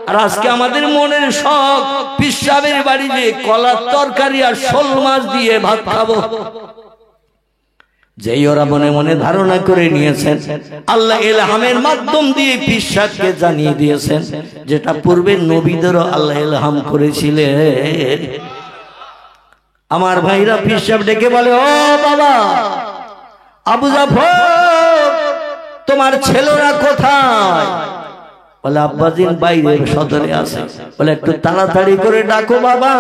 আর আজকে আমাদের মনের শখ পীর সাহেবের বাড়ি যে কলার তরকারি আর শোল মাছ দিয়ে ভাত খাবো। যেই ওরা মনে মনে ধারণা করে নিয়েছেন, আল্লাহ ইলহামের মাধ্যম দিয়ে পীর সাহেবকে জানিয়ে দিয়েছেন, যেটা পূর্বে নবীদেরও আল্লাহ ইলহাম করেছিলেন। আমার ভাইরা পীর সাহেব ডেকে বলে, ও বাবা আবু জাফর, তোমার ছেলেরা কোথায়? বলে আব্বাজিন বাইরে সদরে আছে। বলে একটু তাড়াতাড়ি করে ডাকো বাবা,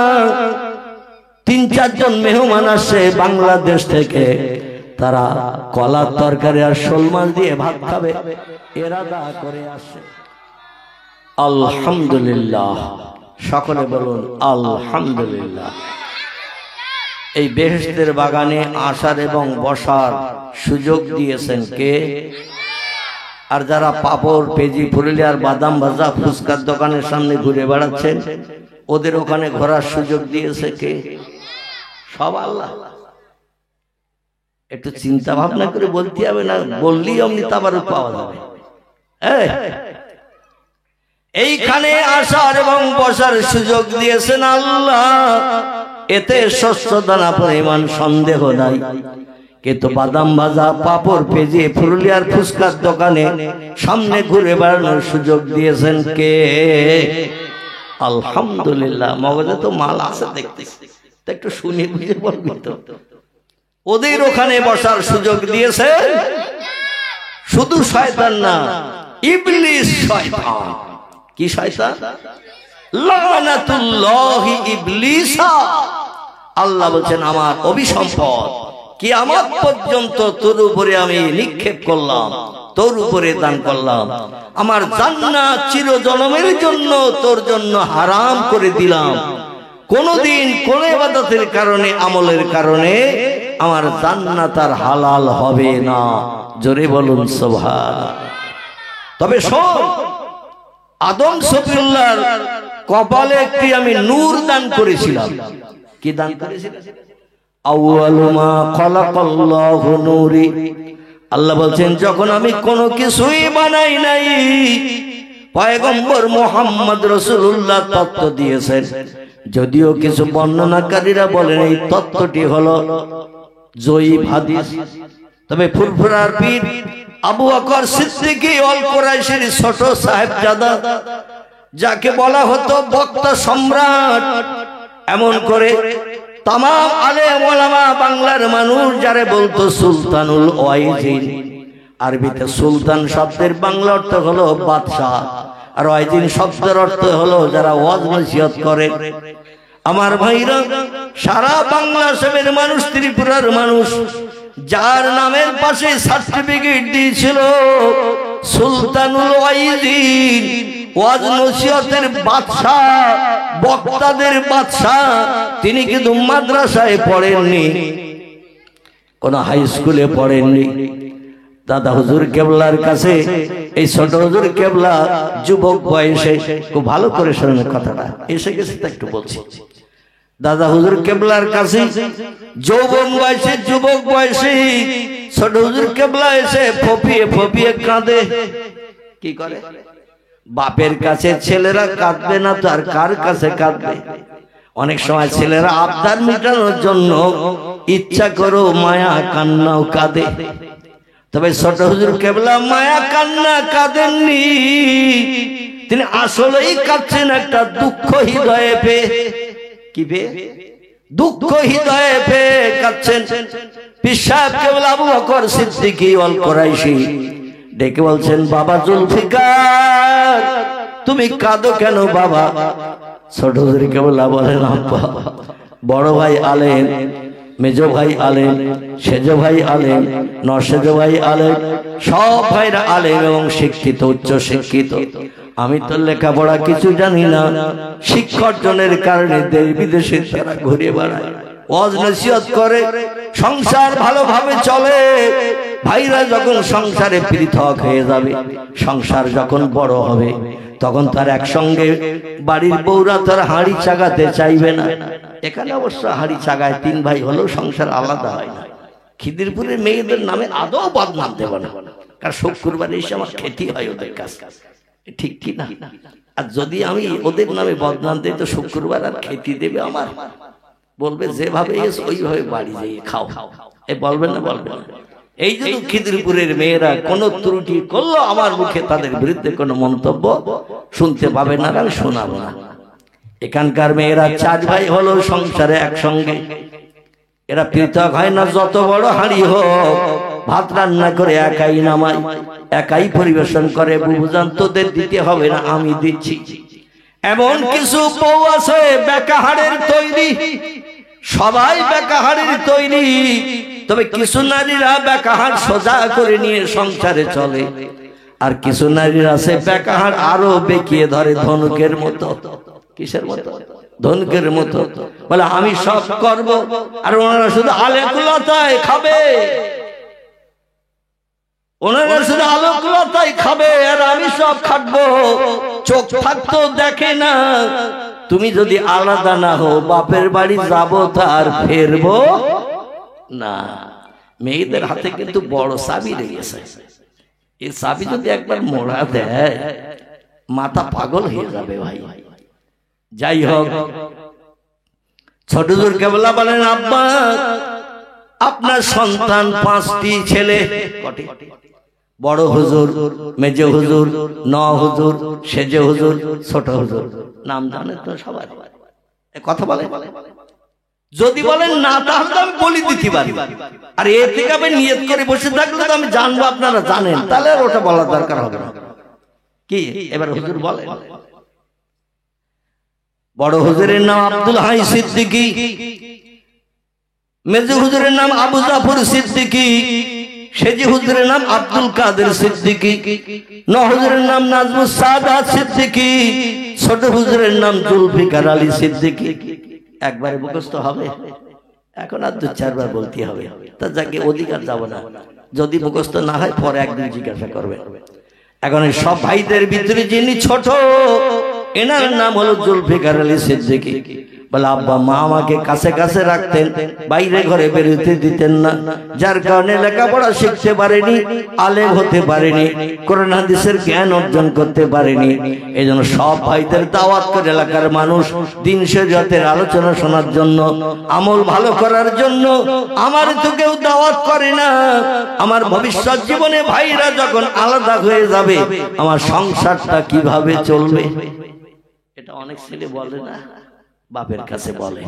৩-৪ জন মেহমান আসছে বাংলাদেশ থেকে, তারা কলার তরকারি আর শোল মাছ দিয়ে ভাত খাবে, এরাদা করে আসছে। আলহামদুলিল্লাহ, সকলে বলুন আলহামদুলিল্লাহ। এই বেহেশতের বাগানে আসার এবং বসার সুযোগ দিয়েছেন কে? আর যারা পাপড়, পেজি, পুরুলিয়ার বাদাম ভাজা, ফুচকার দোকানের সামনে ঘুরে বেড়াচ্ছেন, ওদের ওখানে ঘোরার সুযোগ দিয়েছে কে? সব আল্লাহ। একটু চিন্তা ভাবনা করে বলতে হবে, না বললেই অমনি তাবারুক পাওয়া যাবে। এইখানে আসার এবং বসার সুযোগ দিয়েছেন আল্লাহ, এতে শস্য দানা পরিমাণ সন্দেহ নাই। কিন্তু বাদাম ভাজা, পাপড়, পেঁজে, পুরুলিয়ার ফুচকার দোকানে সামনে ঘুরে বেড়ানোর সুযোগ দিয়েছেন কে? আলহামদুলিল্লাহ। মগজে তো মাল আছে দেখতেছি, একটু শুনে বুঝে বলবি তো। ওদের ওখানে বসার সুযোগ দিয়েছেন শুধু শয়তান না, ইবলিস শয়তান। কি শয়তান? লানাতুল্লাহি ইবলিসা। আল্লাহ বলছেন আমার অভিসম্পদ কিয়ামত পর্যন্ত তোর উপরে আমি নিক্ষেপ করলাম, তোর উপরে দান করলাম। আমার জান্নাত চিরজনমের জন্য তোর জন্য হারাম করে দিলাম। কোনদিন কোন ইবাদতের কারণে, আমলের কারণে আমার জান্নাত আর হালাল হবে না। জোরে বলুন সুবহানাল্লাহ। তবে শোন, আদম সফিউল্লাহর কপালে একটি আমি নূর দান করেছিলাম। কি দান করেছিলাম? আউয়ালু মা খালাকাল্লাহু নূরি। আল্লাহ বলছেন যখন আমি কোনো কিছুই বানাই নাই, পয়গম্বর মুহাম্মদ রাসূলুল্লাহ তত্ত্ব দিয়েছেন। যদিও কিছু বর্ণনাকারীরা বলেন এই তত্ত্বটি হলো জয়ীফ হাদিস, তবে ফুরফুরার পীর আবু বকর সিদ্দিক আল কুরাইশির ছোট সাহেবজাদা, যাকে বলা হতো বক্তা সম্রাট, এমন করে তামাম আলেম ওলামা বাংলার মানুষ যারে বলতো সুলতানুল ওয়াইজিন। আরবিতে সুলতান শব্দের বাংলা অর্থ হলো বাদশাহ, আর ওয়াইজিন শব্দের অর্থ হলো যারা ওয়াজ নসিহত করে। আমার ভাইরা, সারা বাংলাদেশের মানুষ, ত্রিপুরার মানুষ, যার নামের পাশে সার্টিফিকেট দিয়েছিল সুলতানুল ওয়াইজিন, ওয়াজ নসিহতের বাদশাহ, বক্তাদের বাদশাহ, তিনি কিন্তু মাদ্রাসায় পড়েননি, কোন হাই স্কুলে পড়েননি। দাদা হুজুর কেবলার কাছে, এই ছোট হুজুর কেবলা যুবক বয়সে, খুব ভালো করে শোনেন কথাটা, এসে গেছে তা একটু বলছি। দাদা হুজুর কেবলার কাছে যৌবন বয়সে, যুবক বয়সে ছোট হুজুর কেবলা এসে ফপিয়ে ফপিয়ে কাঁদে। কি করে? বাপের কাছে ছেলেরা কাঁদবে না তো আর কার কাছে কাঁদবে? অনেক সময় ছেলেরা আবদার মেটানোর জন্য ইচ্ছা করো মায়া কান্নাও কাঁদে। তবে ছোট হুজুর কেবলা মায়া কান্না কাঁদেননি, তিনি আসলেই কাঁদছেন একটা দুঃখ হৃদয়ে পেয়ে। কি পেয়ে? দুঃখ হৃদয়ে পেয়ে কাঁদছেন। পীর সাহেব কেবল আবু বকর সিদ্দিক আল কুরাইশি ডেকে বলছেন, বাবা জুলফিকার, তুমি কাঁদো কেন বাবা? ছোট হুজুর কেবলা বলেন, আব্বা, বড় ভাই আলেম, মেজো ভাই আলেম, সেজো ভাই আলেম, নরসেজো ভাই আলেম, সব ভাইরা আলেম এবং শিক্ষিত, উচ্চ শিক্ষিত। আমি তো লেখাপড়া কিছু জানি না। শিক্ষা অর্জনের কারণে দেশ বিদেশে তারা ঘুরে বেড়ায়, ওয়াজ নসিহত করে, সংসার ভালোভাবে চলে। ভাইরা যখন সংসারে পৃথক হয়ে যাবে, সংসার যখন বড় হবে, তখন তার একসঙ্গে বাড়ির বউরা তার হাঁড়ি চাগাতে চাইবে না। এখানে অবশ্য হাঁড়ি চাগায় 3 ভাই হলেও সংসার আলাদা হয় না। খিদিরপুরের মেয়েদের নামে আদৌ বদনাম দেব না, কারণ শুক্রবার এসে আমার খেতে হয় ওদের কাছে। ঠিক কি না? আর যদি আমি ওদের নামে বদনাম দিই তো শুক্রবার আর খেতে দেবে আমার, বলবে যেভাবে এসে ওইভাবে বাড়ি যেয়ে খাও। এ বলবেন না? বলবেন না? এই যে খিদিরপুরের মেয়েরা কোন ত্রুটি করলো আমার মুখে তাদের বিরুদ্ধে কোনো মন্তব্য শুনতে পাবে না, আমি শোনাবো না। এখানকার মেয়েরা 4 ভাই হলো সংসারে একসঙ্গে, এরা পৃথক হয় না। যত বড় হাঁড়ি হোক ভাত রান্না করে একাই নামায়, একাই পরিবেশন করে। বুঝান তোদের দিতে হবে না, আমি দিচ্ছি। এমন কিছু বউ আছে বেকাহাড়ের তৈরি, সবাই বেকাহাড়ের তৈরি, তবে কিছু নারীরা বেকাহাড় সোজা করে নিয়ে সংসারে চলে, আর কিছু নারীরা আছে বেকাহাড় আরো বেঁকিয়ে ধরে ধনুকের মতো। কিসের মতো? ধনুকের মতো। বলে আমি সব করব, আর ওনারা শুধু আলেকুলতায় খাবে, ওনারা শুধু আলোকলতাই খাবে, আর আমি সব খাটবো। চোখ থাকতো দেখে না। তুমি যদি আলাদা না হো, বাপের বাড়ি যাবো তার ফেরবো না। মেয়েদের হাতে কিন্তু বড় চাবি রয়েছে, এই চাবি যদি একবার মোড়া দেয় মাথা পাগল হয়ে যাবে ভাই। যাই হোক, ছোট হুজুর কেবলা বলেন, আব্বা আপনার সন্তান 5টি ছেলে। কটি? বড় হুজুর, মেজে হুজুর, ন হুজুর, সেজে হুজুর, ছোট হুজুর। নাম জানে তো সবাই? কথা বলে? যদি বলেন না তাহলে আমি বলি দিতে পারি, আর এ থেকে আমি নিয়ত করে বসে থাকলে তো আমি জানবো আপনারা জানেন, তাহলে আর ওটা বলার দরকার হবে না। কি এবার হুজুর বলে? বড় হুজুরের নাম আব্দুল হাই সিদ্দিকী, মেজে হুজুরের নাম আবু জাফর সিদ্দিকী, সেজি হুজুরের নাম আব্দুল কাদের সিদ্দিকী, ন হুজুরের নাম নাজমুস সাদাত সিদ্দিকী, ছোট হুজুরের নাম জুলফিকার আলী সিদ্দিকী। একবারে মুখস্থ হবে? এখন আর 2-4 বার বলতে হবে। তা যাকে অধিকার যাব না, যদি মুখস্থ না হয় পরে একদিন জিজ্ঞাসা করবে। এখন সব ভাইদের ভিতরে যিনি ছোট, এনার নাম হলো জুলফিকার আলী সিদ্দিকী। বলে আব্বা মা আমাকে কাছে কাছে রাখতেন, বাইরে ঘরে বেরোতে দিতেন না, যার কারণে লেখাপড়া শিখতে পারেনি, আলেম হতে পারেনি, কোরআন হাদিসের জ্ঞান অর্জন করতে পারেনি। এই জন্য সব ভাইদের দাওয়াত করে এলাকার মানুষ দিন শরীয়তের আলোচনা শোনার জন্য, আমল ভালো করার জন্য। আমার তো কেউ দাওয়াত করে না। আমার ভবিষ্যৎ জীবনে ভাইরা যখন আলাদা হয়ে যাবে, আমার সংসারটা কিভাবে চলবে? এটা অনেক ছেলে বলে না, বাপের কাছে বলে।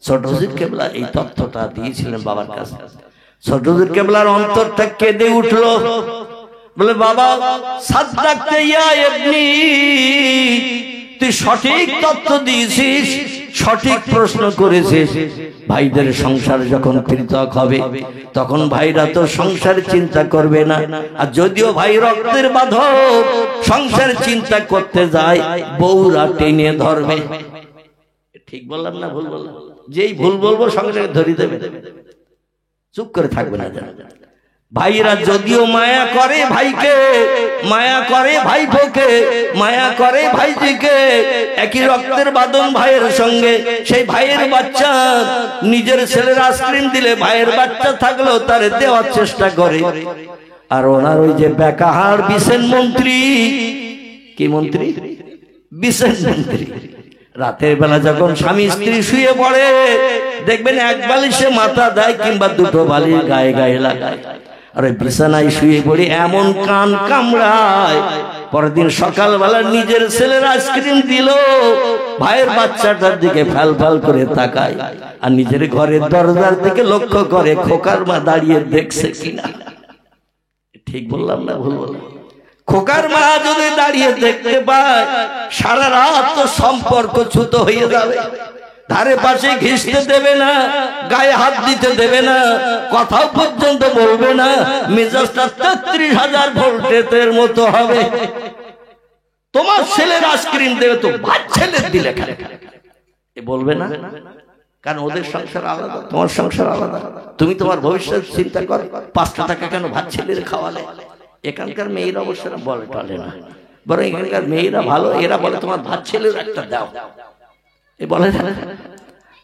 ছোট হুজুর কেবলা এই তথ্যটা দিয়েছিলেন বাবার কাছে। ছোট হুজুর কেবলার অন্তরটা কেঁদে উঠলো। বলে বাবা সাদ্দাকতে ইয়া ইবনি, তুই সঠিক তথ্য দিয়েছিস, সঠিক প্রশ্ন করেছিস। ভাইদের সংসার যখন পৃথক হবে তখন ভাইরা তো সংসার চিন্তা করবে না, আর যদিও ভাই রক্তের বাঁধন সংসার চিন্তা করতে যায়, বউরা টেনে ধরবে। ঠিক বললাম না ভুল বললাম? যেই ভুল বলবো সঙ্গে সঙ্গে ধরিয়ে দেবে, চুপ করে থাকবে না। ভাইরা যদিও মায়া করে ভাইকে, মায়া করে ভাইপোকে, মায়া করে ভাইজিকে, একই রক্তের বাঁধন ভাইয়ের সঙ্গে, সেই ভাইয়ের বাচ্চা নিজের ছেলের আইসক্রিম দিলে ভাইয়ের বাচ্চা থাকলেও তারে দেওয়ার চেষ্টা করে। আর ওনার ওই যে বেকাহার বিশেষ মন্ত্রী, কি মন্ত্রী? বিশেষ মন্ত্রী, রাতের বেলা যখন স্বামী স্ত্রী শুয়ে পড়ে দেখবেন এক বালিশে মাথা দেয় কিংবা 2টো বালিশ গায়ে গায়ে লাগায়, আর বিছানায় শুয়ে পড়ে এমন কান কামড়ায়, পরের দিন সকালবেলা নিজের ছেলের আইসক্রিম দিল, ভাইয়ের বাচ্চাটার দিকে ফ্যাল ফ্যাল করে তাকায়, আর নিজের ঘরের দরজার দিকে লক্ষ্য করে খোকার মা দাঁড়িয়ে দেখছে কিনা। ঠিক বললাম না ভুল বললাম? খোকার মা যদি দাঁড়িয়ে দেখতে পায় সারা রাত তো সম্পর্ক ছুতো হয়ে যাবে, ধারে পাশে ঘিসতে দেবে না, গায়ে হাত দিতে দেবে না, কথাও পর্যন্ত বলবে না, মেজাজটা 33,000 ভোল্টের মতো হবে। তোমার ছেলের আইসক্রিম দেবে তো ভাত ছেলের দিলে বলবে না, কারণ ওদের সংসার আলাদা, তোমার সংসার আলাদা। তুমি তোমার ভবিষ্যৎ চিন্তা করো, 5টা টাকা কেন ভাত ছেলের খাওয়ালে? এখানকার মেয়েরা অবশ্য বলে টলে না, বরং এখানকার মেয়েরা ভালো, এরা বলে তোমার ভাত ছেলের একটা দাও, এ বলে।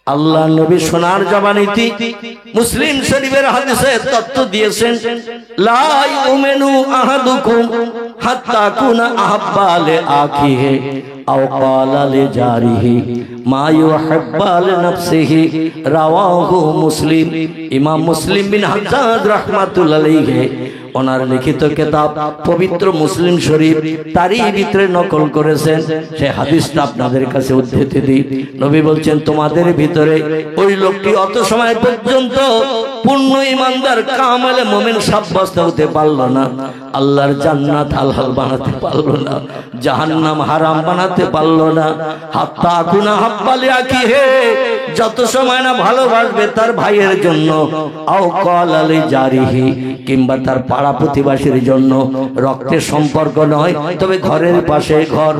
আল্লাহ নবী সোনার জবানিতে মুসলিম শরীফের হাদিসে তথ্য দিয়েছেন, লা ইউমিনু আহাদুকুম হাত্তা কুনা আহাব্বা লি আখিহি আও ক্বালা লিজারিহি মা ইউহিব্বু লিনাফসিহি রাওয়াহু মুসলিম। ইমাম মুসলিম বিন হাজ্জাজ রাহমাতুল্লাহ আলাইহি ওনার লিখিত কিতাব পবিত্র মুসলিম শরীফ তারই ভিতরে নকল করেছেন। সেই হাদিসটা আপনাদের কাছে উদ্ধৃতি দিই। নবী বলছেন, তোমাদের ভিতরে ওই লোকটি অত সময় পর্যন্ত পূর্ণ ঈমানদার কামেল মুমিন সাব্যস্ত হতে পারল না, আল্লাহর জান্নাত হালাল বানাতে পারল না, জাহান্নাম হারাম বানাতে পারল না। হাত্তা কুনা হাব্বালি আকিহে, যত সময় না ভালোবাসবে তার ভাইয়ের জন্য, আও ক্বালা লিজারিহি, কিংবা তার পাড়া প্রতিবেশীর জন্য। রক্তের সম্পর্ক নয়, তবে ঘরের পাশে ঘর।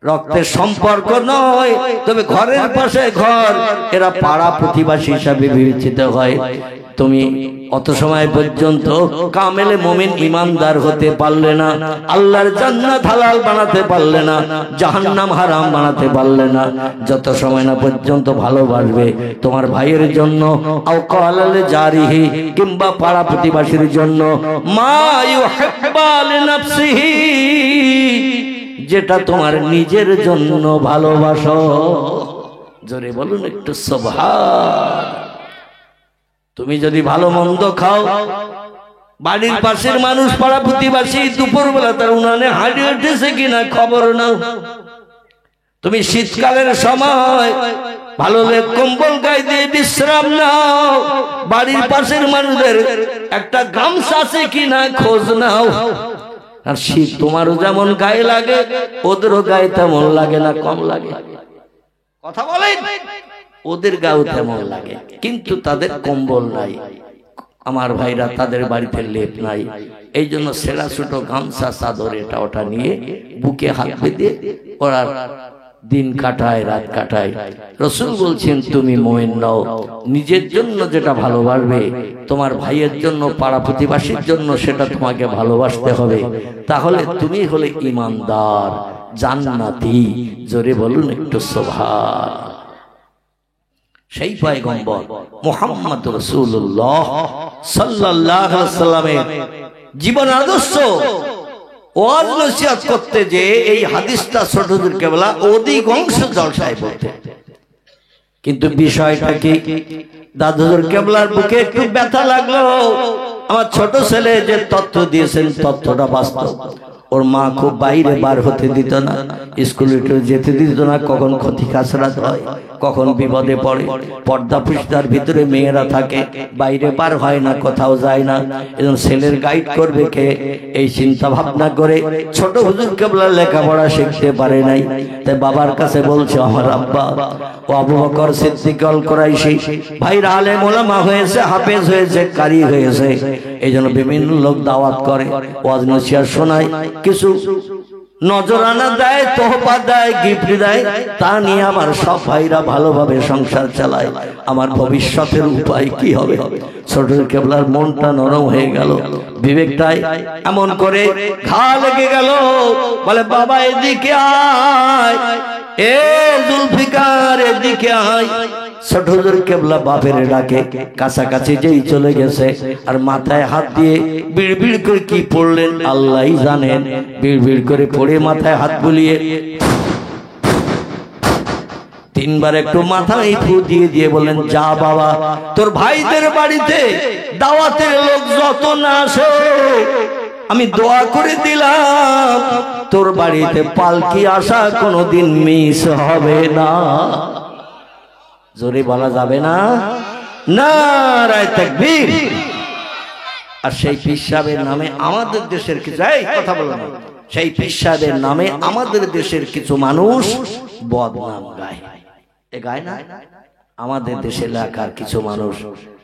রক্তের সম্পর্ক নয়, তবে ঘরের পাশে ঘর, এরা পাড়া প্রতিবেশী হিসাবে বিবেচিত হয়। তুমি অত সময় পর্যন্ত কামেলে মুমিন ঈমানদার হতে পারলে না, আল্লাহর জান্নাত হালাল বানাতে পারলে না, জাহান্নাম হারাম বানাতে পারলে না, যত সময় না পর্যন্ত ভালোবাসবে তোমার ভাইয়ের জন্য, আও ক্বালা লিজারিহি, কিংবা পাড়া প্রতিবেশীর জন্য, মা ইউহিব্বু লিনাফসিহি, যেটা তোমার নিজের জন্য ভালোবাসো। জোরে বলুন একটু সুবহান। তুমি যদি ভালো মন্দ খাও, বাড়ির পাশের মানুষ পাড়া প্রতিবেশী দুপুরবেলা তার উনানে হাঁড়ি উঠেছে কিনা খবর নাও। তুমি শীতকালের সময় ভালো কম্বল গায়ে দিয়ে বিশ্রাম নাও, বাড়ির পাশের মানুষদের একটা গামছা আছে কিনা খোঁজ নাও। আর শীত তোমারও যেমন গায়ে লাগে, ওদেরও গায়ে তেমন লাগে না, কম লাগে? কথা বলেন। ওদের গাও তেমন লাগে, কিন্তু তাদের কম্বল নাই। আমার ভাইরা, তাদের বাড়িতে লেপ নাই, এই জন্য সেরা ছোট গামছা চাদর এটা ওটা নিয়ে বুকে হাত বেঁধে ওরা দিন কাটায়, রাত কাটায়। রাসূল বলছেন, তুমি মুমিন নও, নিজের জন্য যেটা ভালোবাসবে তোমার ভাইয়ের জন্য, পাড়া প্রতিবেশীর জন্য, সেটা তোমাকে ভালোবাসতে হবে। তাহলে তুমি হলে ঈমানদার, জান্নাতি। জোরে বলুন একটু সুবহান। সেই পয়গম্বর মুহাম্মদ রাসূলুল্লাহ সাল্লাল্লাহু আলাইহি ওয়াসাল্লামের জীবন আদর্শ ওয়াজ নসিহত করতে যে এই হাদিসটা ছোট হুজুর কেবলা অধিকাংশ জলসায় বলতে, কিন্তু বিষয়টা কি? দাদু হুজুর কেবলার বুকে একটু ব্যথা লাগলো। আমার ছোট ছেলে যে তথ্য দিয়েছেন, তথ্যটা বাস্তব। ওর মা খুব বাইরে বার হতে দিত না, স্কুলে যেতে দিত না, কখন ক্ষতি কাছরাত হয়, কখন বিপদে পড়ে। পর্দা পৃষ্ঠার ভিতরে মেয়েরা থাকে, বাইরে পার হয় না, কোথাও যায় না। এবং ছেলের গাইড করবে কে, এই চিন্তা ভাবনা করে ছোট হুজুর কেবলা লেখাপড়া শিখতে পারে নাই। তাই বাবার কাছে বলছে, আমার আব্বা ও আবু বকর সিদ্দিক আল কুরাইশি ভাইরা আলেম ওলামা হয়েছে, হাফেজ হয়েছে, কারি হয়েছে, এই জন্য বিভিন্ন লোক দাওয়াত করে, ওয়াজ নসিহত শোনায়, কিছু নজরানা দেয়, তোহফা দেয়, গিফট দেয়, তা নিয়ে আমার সব ভাইরা ভালোভাবে সংসার চালায়। আমার ভবিষ্যতের উপায় কি হবে? ছোট কেবলার মনটা নরম হয়ে গেল, বিবেকটাই এমন করে ঘা লেগে গেল। বলে, বাবা এদিকে আয়, এ জুলফিকার এদিকে আয়। ছোট হুজুর কেবলা বাপের ডাকে কাছাকাছি যেই চলে গেছে, আর মাথায় হাত দিয়ে বিড়বিড় করে কি পড়লেন আল্লাহই জানেন। বিড়বিড় করে পড়ে মাথায় হাত বুলিয়ে তিনবার একটু মাথায় ফু দিয়ে দিয়ে বললেন, যা বাবা, তোর ভাইদের বাড়িতে দাওয়াতের লোক যত না আসে, আমি দোয়া করে দিলাম তোর বাড়িতে পালকি আসা কোনোদিন মিস হবে না। জোরে বলা যাবে না? নারায়ে তাকবীর। আর সেই পীর সাহেবের নামে আমাদের দেশের কিছু, কথা বলো না, সেই পীর সাহেবের নামে আমাদের দেশের কিছু মানুষ বদনাম গায়। এ গায় না? আমাদের দেশের এলাকার কিছু মানুষ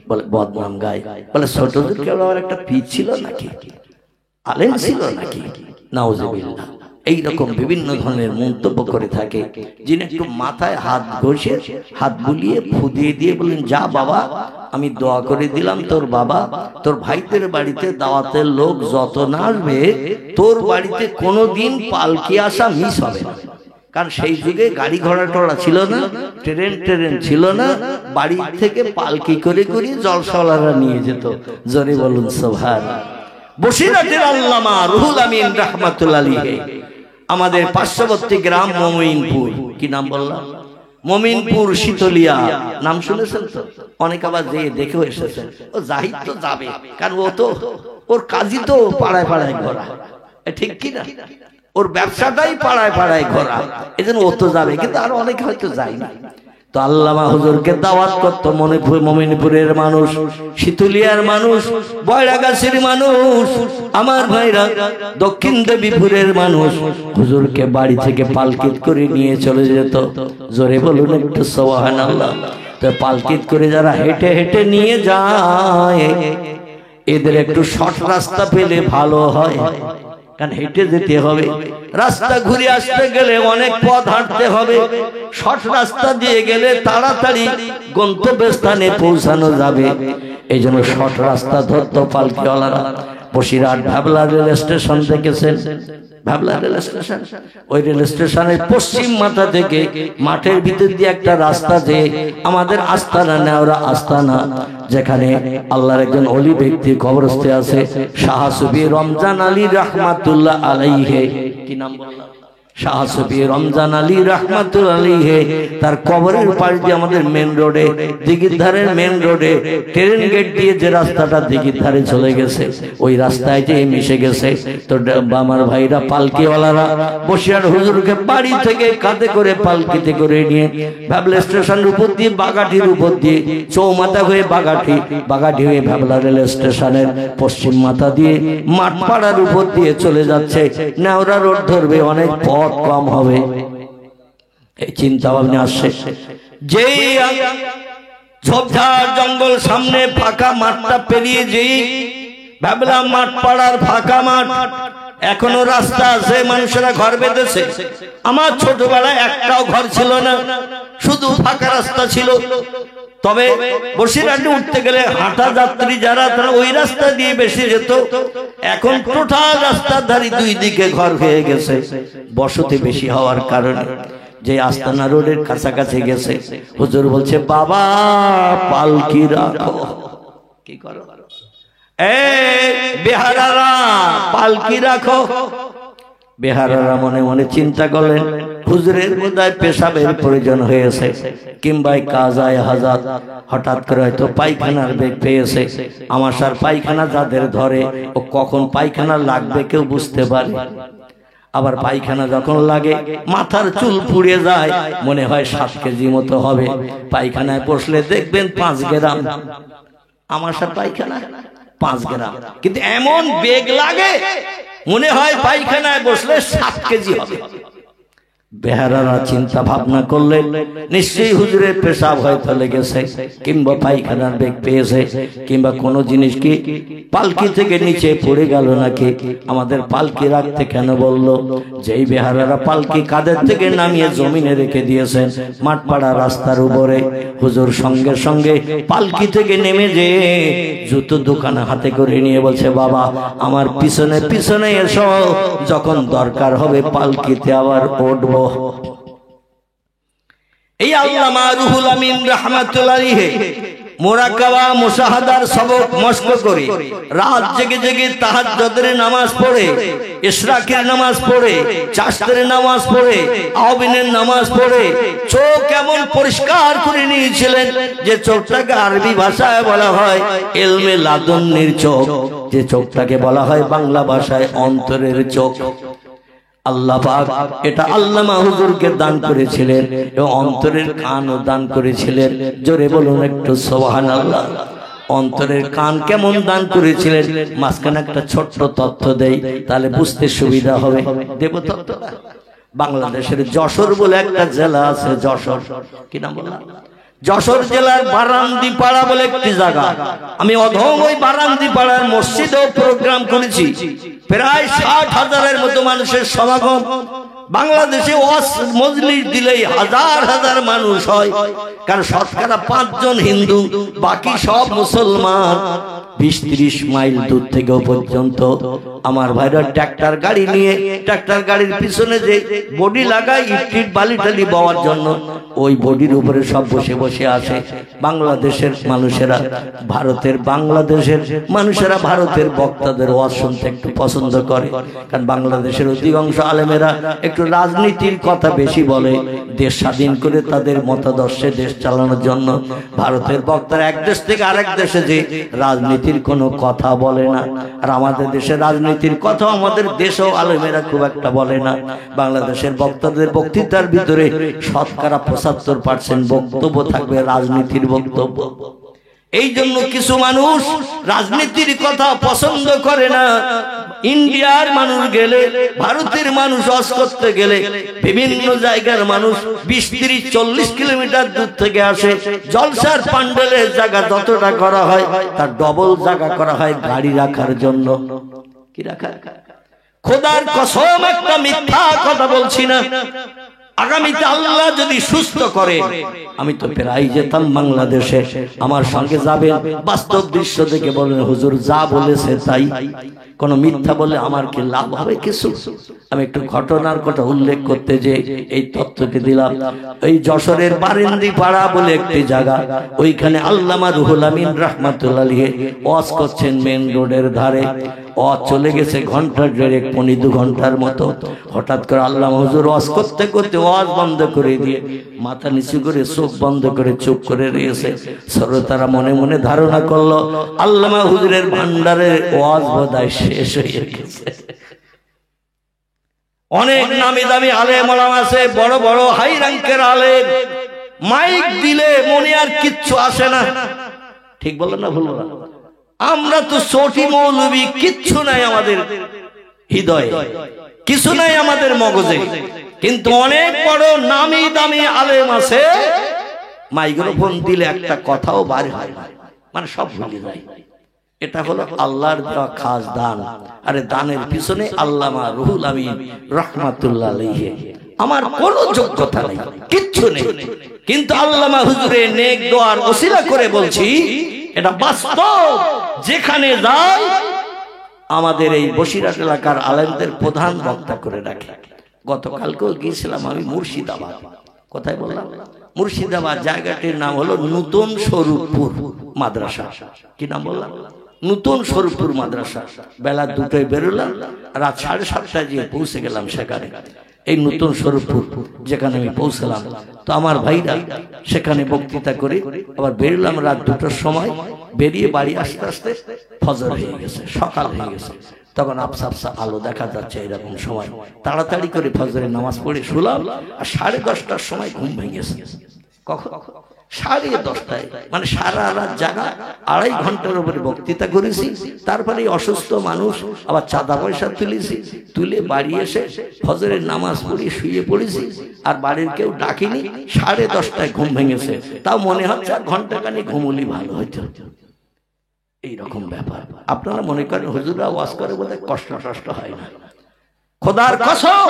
বলে বদনাম গায়, বলে ছোট কেবল একটা পীর ছিল নাকি, আলেম ছিল নাকি, নাউজুবিল্লাহ। এইরকম বিভিন্ন ধরনের মন্তব্য করে থাকে। যিনি একটু মাথায় হাত ঘষে হাত বুলিয়ে ফু দিয়ে দিয়ে বলেন, যা বাবা, আমি দোয়া করে দিলাম তোর বাবা, তোর ভাইদের বাড়িতে দাওয়াতের লোক যত না আসবে, তোর বাড়িতে কোনোদিন পালকি আসা মিস হবে না। কারণ সেই যুগে গাড়ি ঘোড়া টোড়া ছিল না, ট্রেন ছিল না, বাড়ি থেকে পালকি করে করে জলসাওয়ালারা নিয়ে যেত। জোরে বলুন সুবহান। বসিরাটের আল্লামা রুহুল আমিন রাহমাতুল্লাহ আলাইহি আমাদের পার্শ্ববর্তী গ্রাম মমিনপুর, কি নাম বললাম? মমিনপুর শীতলিয়া, নাম শুনেছেন তো? অনেক আবার যে দেখেও এসেছেন। ও জাহিদ তো যাবে, কারণ ও তো ওর কাজই তো পাড়ায় পাড়ায় ঘোরা, ঠিক কি না? ওর ব্যবসাটাই পাড়ায় পাড়ায় ঘোরা, এই জন্য ও তো যাবে, কিন্তু আরো অনেকে হয়তো যায় না। তো আল্লামা হুজুরকে দাওয়াত করতো মমিনপুরের মানুষ, শীতলিয়ার মানুষ, বয়রাগাছির মানুষ, আমার ভাইরা দক্ষিণ দেবীপুরের মানুষ হুজুরকে বাড়ি থেকে পালকিত করে নিয়ে চলে যেত। জোরে বলুন একটু সুবহানাল্লাহ। তো পালকিত করে যারা হেঁটে হেঁটে নিয়ে যায়, এদের একটু শর্ট রাস্তা পেলে ভালো হয়, কারণ হেঁটে যেতে হবে, রাস্তা ঘুরে আসতে গেলে অনেক পথ হাঁটতে হবে। শর্ট রাস্তা দিয়ে গেলে তাড়াতাড়ি গন্তব্যস্থানে পৌঁছানো যাবে, এই জন্য শর্ট রাস্তা ধরতো পালকিওয়ালারা। বসিরহাট ভাবলা রেল স্টেশন দেখেছেন? ভাবলা রেল স্টেশন, ওই রেল স্টেশনের পশ্চিম মাথা থেকে মাঠের ভিতর দিয়ে একটা রাস্তা, যে আমাদের আস্তানা নেওয়া আস্তানা, যেখানে আল্লাহর একজন অলি ব্যক্তি কবরস্থ আছে, শাহ সুফি রমজান আলী রহমাতুল্লাহ আলাইহি। কি নাম বললাম? শাহ সুফি রমজান আলী রহমাতুল্লাহ আলাইহি। তার কবরের পাশ দিয়ে আমাদের মেন রোডে, দিঘির ধারের মেন রোডে ট্রেন গেট দিয়ে যে রাস্তাটা দিঘির ধারে চলে গেছে, ওই রাস্তায় যে মিশে গেছে। তো আমার ভাইরা পালকিওয়ালারা বসিরহাট হুজুরকে বাড়ি থেকে কাঁধে করে পালকিতে করে নিয়ে ভাবলা স্টেশনের উপর দিয়ে, বাগাটির উপর দিয়ে, চৌমাথা হয়ে বাগাটি, বাগাটি হয়ে ভাবলা রেল স্টেশনের পশ্চিম মাথা দিয়ে মাঠপাড়ার উপর দিয়ে চলে যাচ্ছে। নেওরা রোড ধরবে, অনেক পথ কম হবে, এই চিন্তা ভাবনা আসছে। যেই ঝোপঝাড় জঙ্গল সামনে ফাঁকা মাঠটা পেরিয়ে যেই ভাবলা মাঠ পাড়ার ফাঁকা মাঠ, এখনো রাস্তা আছে, মানুষেরা ঘর বেঁধেছে। আমার ছোটবেলায় একটাও ঘর ছিল না, শুধু ফাঁকা রাস্তা ছিল। তবে বসিরহাটে উঠতে গেলে হাঁটা যাত্রী যারা, তারা ওই রাস্তা দিয়ে বেশি যেত। এখন টোটাল রাস্তার ধারে দুই দিকে ঘর হয়ে গেছে, বসতি বেশি হওয়ার কারণে। যে আস্তানা রোডের কাছাকাছি গেছে, হুজুর বলছে, বাবা পালকি রাখো। কি করো? বেহারারা পালকি রাখো। বেহারারা মনে মনে চিন্তা করলেন, হুজুরের বোধহয় পেশাবের প্রয়োজন হয়েছে, কিংবা কাজায় হাজাত, হঠাৎ করে হয়তো পায়খানার বেগ পেয়েছে। আমাশার পায়খানা যাদের ধরে, ও কখন পায়খানা লাগবে কেউ বুঝতে পারে। আবার পায়খানা যখন লাগে মাথার চুল পুড়ে যায়, মনে হয় 7 কেজি মতো হবে। পায়খানায় বসলে দেখবেন 5 গ্রাম, আমাশার পায়খানা 5 গ্রাম, কিন্তু এমন বেগ লাগে মনে হয় পায়খানায় বসলে 7 কেজি হবে। বেহারারা চিন্তা ভাবনা করলেন, নিশ্চয়ই হুজুরের পেশাব হয়তো লেগেছে, কিংবা পায়খানার বেগ পেয়েছে, কিংবা কোনো জিনিস কি পালকি থেকে নিচে পড়ে গেল নাকি। আমাদের পালকি রাখতে কেন বললো? যেই বেহারারা পালকি কাঁধের থেকে নামিয়ে জমিনে রেখে দিয়েছেন মাঠপাড়া রাস্তার উপরে, হুজুর সঙ্গে সঙ্গে পালকি থেকে নেমে যে জুতো দোকান হাতে করে নিয়ে বলছে, বাবা আমার পিছনে পিছনে এসো, যখন দরকার হবে পালকিতে আবার উঠবো। এই আল্লামা রুহুল আমিন রাহমাতুল্লাহ আলাইহি মুরাকাবা মুশাহাদার সবক মস্ক করে, রাত জেগে জেগে তাহাজ্জুদের নামাজ পড়ে, ইশরাকের নামাজ পড়ে, চাশতের নামাজ পড়ে, আওবিনের নামাজ পড়ে, চোখ এমন পরিষ্কার করে নিয়েছিলেন যে চোখটাকে আরবি ভাষায় বলা হয় ইলমে লাদুন্নির চোখ, যে চোখটাকে বলা হয় বাংলা ভাষায় অন্তরের চোখ। আল্লাহ পাক এটা আল্লামা হুজুরকে দান করেছিলেন, এবং অন্তরের কানও দান করেছিলেন। জোরে বলুন একটু সুবহানাল্লাহ। অন্তরের কান কেমন দান করেছিলেন, মাঝখানে একটা ছোট্ট তথ্য দেই, তাহলে বুঝতে সুবিধা হবে। দেব তথ্যটা? বাংলাদেশের যশোর বলে একটা জেলা আছে, যশোর, কি নাম বললাম? যশোর জেলার বারান্দি পাড়া বলে একটি জায়গা। আমি অধম ওই বারান্দি পাড়ার মসজিদেও প্রোগ্রাম করেছি, প্রায় 60,000-এর মতো মানুষের সমাগম। বাংলাদেশে মজলিস দিলেই হাজার হাজার মানুষ হয়, কারণ শতকরা 5 জন হিন্দু, বাকি সব মুসলমান। 20-30 মাইল দূর থেকে পর্যন্ত আমার ভাইরা ট্রাক্টর গাড়ি নিয়ে, ট্রাক্টর গাড়ির পিছনে যে বডি লাগায় ইট বালি টালি বওয়ার জন্য, ওই বডির উপরে সব বসে বসে আসে বাংলাদেশের মানুষেরা। বাংলাদেশের মানুষেরা ভারতের বক্তাদের ওয়াজ শুনতে একটু পছন্দ পছন্দ করে। কারণ বাংলাদেশের অধিকাংশ আলেমেরা একটু রাজনীতির কথা বেশি বলে, দেশ স্বাধীন করে তাদের মতাদর্শে দেশ চালানোর জন্য। ভারতের বক্তারা এক দেশ থেকে আরেক দেশে যে রাজনীতির কোনো কথা বলে না, আর আমাদের দেশের রাজনীতির কথা আমাদের দেশেও আলেমেরা খুব একটা বলে না। বাংলাদেশের বক্তাদের বক্তৃতার ভিতরে শতকরা 75% বক্তব্য থাকবে রাজনীতির বক্তব্য। এই জন্য কিছু মানুষ রাজনীতির কথা পছন্দ করে না। ইন্ডিয়ার মানুষ গেলে, ভারতের মানুষ হজ করতে গেলে, বিভিন্ন জায়গার মানুষ 20-30-40 কিলোমিটার দূর থেকে আসে। জলসার প্যান্ডেলের জায়গা যতটা করা হয় তার ডবল জায়গা করা হয় গাড়ি রাখার জন্য। কি রাখা? খোদার কসম একটা মিথ্যা কথা বলছি না। আগামীতে আল্লাহ যদি সুস্থ করে, আমি তো প্রায় যেতাম বাংলাদেশে, আমার সঙ্গে যাবেন, বাস্তব দৃশ্য দেখে বলেন হুজুর যা বলেছে তাই, কোন মিথ্যা বলে আমার কি লাভ হবে কিছু? আমি একটু ঘটনার কথা উল্লেখ করতে যে এই তথ্যটি দিলাম। এই যশোরের বারিন্দি পাড়া বলে একটি জায়গা, ওইখানে আল্লামা রুহুল আমিন রাহমাতুল্লাহ আলাইহি ওয়াজ করছেন মেন রোডের ধারে। ওয়াজ চলে গেছে ঘন্টা দেড়েক, 1.5-2 ঘন্টার মতো। হঠাৎ করে আল্লামা হুজুর ওয়াজ করতে করতে ওয়াজ বন্ধ করে দিয়ে মাথা নিচু করে চোখ বন্ধ করে চুপ করে রয়েছে। শ্রোতারা মনে মনে ধারণা করলো আল্লামা হুজুরের ভান্ডারের ওয়াজ বোধহয় শেষ হয়ে গেছে। অনেক নামি দামি আলেম ওলামা আছে, বড় বড় হাই র্যাঙ্কের আলেম, মাইক দিলে মনে আর কিচ্ছু আসে না। ঠিক বললেন না ভুল বললাম? আমরা তো ছোটি মৌলবী, কিচ্ছু নাই আমাদের হৃদয়ে, কিছু নাই আমাদের মগজে, কিন্তু অনেক বড় নামি দামি আলেম আছে, মাইক্রোফোন দিলে একটা কথাও বার হয় না, মানে সব ভুলে যায়। এটা হলো আল্লাহর দেওয়া খাস দান। আরে দানের পিছনে আল্লামা রুহুল আমিন রাহমাতুল্লাহ আলাইহি, আমার কোনো যোগ্যতা নেই, কিচ্ছু নেই, কিন্তু আল্লামা হুজুরের নেক দোয়ার ওসিলা করে বলছি, এটা বাস্তব। যেখানে যাই আমাদের এই বসিরহাট এলাকার আলেমদের প্রধান বক্তা করে রাখে। গতকালকেও গিয়েছিলাম আমি মুর্শিদাবাদ। কোথায় বললাম? মুর্শিদাবাদ। জায়গাটির নাম হলো নূতন স্বরূপপুর মাদ্রাসা। কি নাম বললাম? নূতন স্বরূপপুর মাদ্রাসা। বেলা 2টায় বেরোলাম, রাত 7:30টায় গিয়ে পৌঁছে গেলাম সেখানে। এই নূতন স্বরূপপুর যেখানে আমি পৌঁছলাম, তো আমার ভাইরা সেখানে বক্তৃতা করে আবার বেরোলাম রাত 2টার সময়। বেরিয়ে বাড়ি আসতে আসতে ফজর হয়ে গেছে, সকাল হয়ে গেছে। তখন আবসা আবসা আলো দেখা যাচ্ছে। এরকম সময় তাড়াতাড়ি করে ফজরের নামাজ পড়ে শুলাম, আর 10:30টার সময় ঘুম ভেঙেছে। কখন? 10:30টায়, মানে সারা রাত জাগা, 2.5 ঘন্টার উপরে বক্তৃতা করেছি। তারপরে অসুস্থ মানুষ, আবার চাঁদা পয়সা তুলেছি, তুলে বাড়ি এসে ফজরের নামাজ পড়ে শুয়ে পড়েছি, আর বাড়ির কেউ ডাকিনি। 10:30টায় ঘুম ভেঙেছে। তাও মনে হচ্ছে ঘন্টাখানি ঘুমুলি ভালো হইতো। এইরকম ব্যাপার। আপনারা মনে করেন হুজুররা ওয়াজ করে বলে কষ্ট টষ্ট হয় না? খোদার কসম,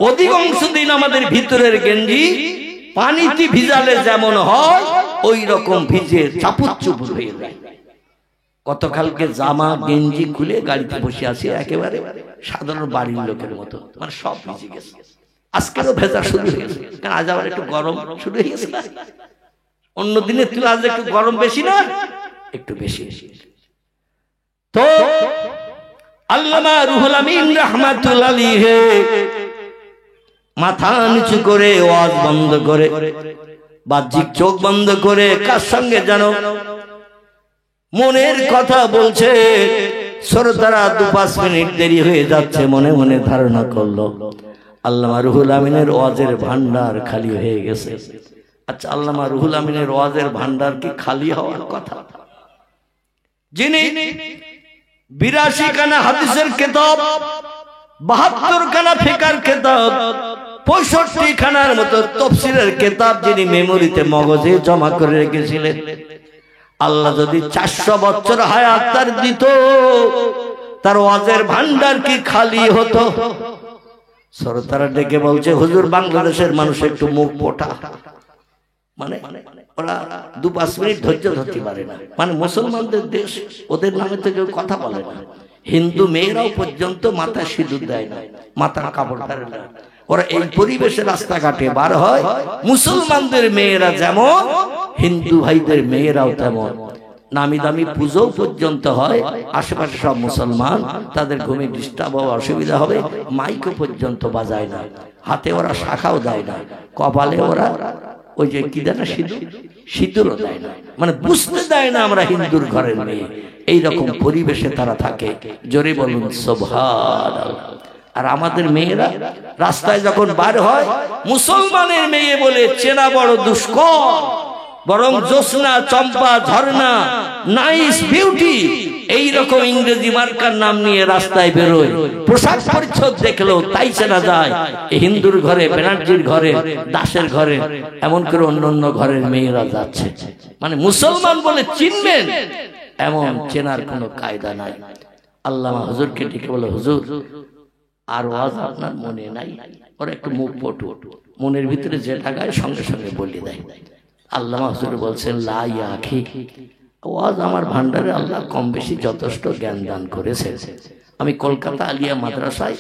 অধিকাংশ দিন আমাদের ভিতরের গেঞ্জি পানিতে ভিজালে যেমন হয় ওই রকম ভিজে চাপুর চুপুর হয়ে যায়। গতকালকে জামা গেঞ্জি খুলে গাড়িতে বসে আছি, একেবারে সাধারণ বাড়ির লোকের মতো, মানে সব ভিজে গেছে। আজকেরও ভেজা শুরু হয়ে গেছে, কারণ আজ আবার একটু গরম শুরু হয়ে গেছে। অন্য দিনের তুলনায় আজ একটু গরম বেশি না? একটু বেশি। তো আল্লামা রুহুল আমিন রাহমাতুল্লাহ আলাইহি মাথা নিচু করে ওয়াজ বন্ধ করে, বাহ্যিক চোখ বন্ধ করে কার সঙ্গে যেন মনের কথা বলছে। শ্রোতারা 2-5 মিনিট দেরি হয়ে যাচ্ছে, মনে মনে ধারণা করলো আল্লামা রুহুল আমিনের ওয়াজের ভান্ডার খালি হয়ে গেছে। আচ্ছা, আল্লামা রুহুল আমিনের ওয়াজের ভান্ডার কি খালি হওয়ার কথা? যিনি 82 খানা হাদিসের কিতাব, 72 খানা ফিকার কিতাব, 65 খানার মতো তাফসীরের কিতাব যিনি মেমোরিতে মগজে জমা করে রেখেছিলেন, আল্লাহ যদি 400 বছর হায়াত তার দিত, তার ওয়াজের ভান্ডার কি খালি হতো? শ্রোতারা ডেকে বলছে হুজুর বাংলাদেশের মানুষ একটু মুখ পোটা, মানে ওরা 2-5 মিনিট ধৈর্য ধরতে পারে না। মানে মুসলমানদের দেশ, ওদের নামে তো কেউ কথা বলে না। হিন্দু মেয়েরাও পর্যন্ত মাথা সিঁদুর দেয় না, মাথার কাপড় পরে না। ওরা এই পরিবেশে রাস্তাঘাটে বার হয়। মুসলমানদের মেয়েরা যেমন, হিন্দু ভাইদের মেয়েরাও তেমন। নামি দামি পুজো পর্যন্ত হয়, আশেপাশে সব মুসলমান, তাদের ঘুমে ডিস্টার্ব হওয়া অসুবিধা হবে, মাইকও পর্যন্ত বাজায় না, হাতে ওরা শাখাও দেয় না, কপালে ওরা ওই যে কি দেয় না, সিঁদুরও দেয় না, মানে বুঝতে দেয় না আমরা হিন্দুর ঘরের মেয়ে। এইরকম পরিবেশে তারা থাকে। জোরে বলুন সুবহানাল্লাহ। আর আমাদের মেয়েরা রাস্তায় যখন বার হয়, মুসলমানের মেয়ে বলে চেনা বড় দুষ্কর, বরং জ্যোৎস্না, চম্পা, ঝর্ণা, নাইস, বিউটি, এইরকম ইংরেজি মার্কার নাম নিয়ে রাস্তায় বেরোয়। পোশাক পরিচ্ছদ দেখলেও তাই চেনা যায় হিন্দুর ঘরে, ব্যানার্জির ঘরে, দাসের ঘরে, এমন করে অন্য অন্য ঘরের মেয়েরা যাচ্ছে। মানে মুসলমান বলে চিনবেন এমন চেনার কোনো কায়দা নাই। আল্লামা হুজুরকে ডেকে বলে, হুজুর আর ওয়াজ আপনার মনে নাই? ওরা একটু মুখ পটু, মনের ভিতরে যেটা গায় সঙ্গে সঙ্গে বলে দেয়। আল্লামা হুজুর বলছেন, লা ইয়া আখি, ওয়াজ আমার ভান্ডারে আল্লাহ কম বেশি যথেষ্ট জ্ঞান দান করেছে। আমি কলকাতা আলিয়া মাদ্রাসায়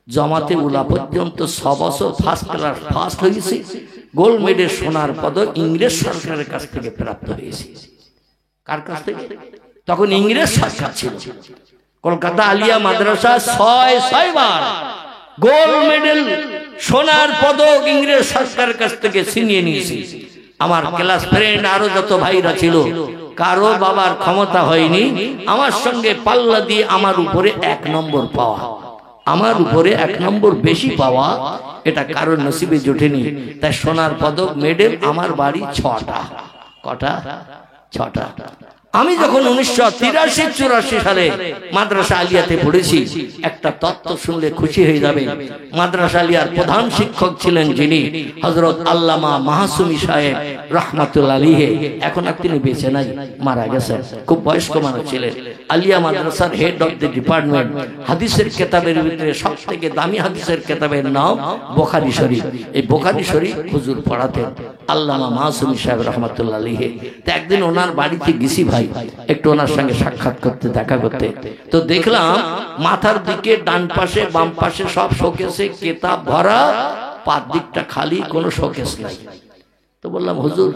জমাতে উলা পর্যন্ত 6 বছর ফার্স্ট ক্লাস ফার্স্ট হয়েছি, গোল্ড মেডেল, সোনার পদক ইংরেজ সরকারের কাছ থেকে প্রাপ্ত হয়েছি। কার কাছ থেকে? তখন ইংরেজ সরকার ছিল। কলকাতা আলিয়া মাদ্রাসা 6 বার গোল্ড মেডেল, সোনার পদক ইংরেজ সরকারের কাছ থেকে ছিনিয়ে নিয়েছি। আমার ক্লাস ফ্রেন্ড আরো যত ভাইরা ছিল, কারো বাবার ক্ষমতা হয়নি আমার সঙ্গে পাল্লা দিয়ে আমার উপরে 1 নম্বর পাওয়া, আমার উপরে 1 নম্বর বেশি পাওয়া, এটা কারোর নসিবে জোটেনি। তাই সোনার পদক, মেডেল আমার বাড়ি 6টা। কটা? 6টা। আমি যখন 1983-84 সালে মাদ্রাসা আলিয়াতে পড়েছি, একটা তত্ত্ব শুনলে খুশি হয়ে যাবে। মাদ্রাসা আলিয়ার প্রধান শিক্ষক ছিলেন যিনি, হযরত আল্লামা মাহসুমী সাহেব রাহমাতুল্লাহ আলাইহি। এখন আর তিনি বেঁচে নাই, মারা গেছেন। খুব বয়স্ক মানুষ ছিলেন। আলিয়া মাদ্রাসার হেড অফ দ্য ডিপার্টমেন্ট। হাদিসের কিতাবের ভিতরে সবথেকে দামি হাদিসের কিতাবের নাম বুখারী শরীফ। এই বুখারী শরীফ হুজুর পড়াতেন আল্লামা মাহসুমী সাহেব রাহমাতুল্লাহ আলাইহি। তো একদিন ওনার বাড়িতে গেছি ভাই, একটু ওনার সঙ্গে সাক্ষাৎ করতে, দেখা করতে। তো দেখলাম মাথার দিকে, ডান পাশে, বাম পাশে সব শোকেসে কিতাব ভরা, পাত দিকটা খালি, কোনো শোকেস নাই। তো বললাম, হুজুর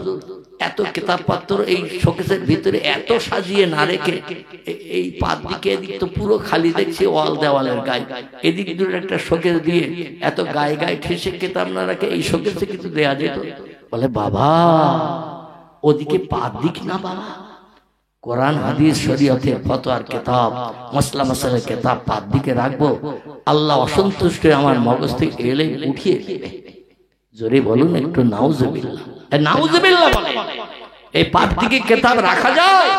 এত কিতাব পত্র এই শোকেসের ভিতরে এত সাজিয়ে না রেখে, এই পাত দিকে এদিক তো পুরো খালি দেখছি, ওয়াল দেওয়ালের গায়ে, এদিক দূরে একটা শোকেস দিয়ে এত গায়ে গায়ে ঠেসে কিতাব না রাখে এই শোকেসে কিছু দেয়া যেত। বলে, বাবা ওদিকে পাত দিক না বাবা, কোরআন হাদিস শরীয়তের ফতোয়ার কিতাব, মাসলা মাসালের কিতাব পাত দিকে রাখবো, আল্লাহ অসন্তুষ্ট আমার মগজ থেকে এলে উঠিয়ে দিবে। জোরে বলুন একটু নাউজুবিল্লাহ। নাউজুবিল্লাহ বলে এই পাত দিকে কিতাব রাখা যায়?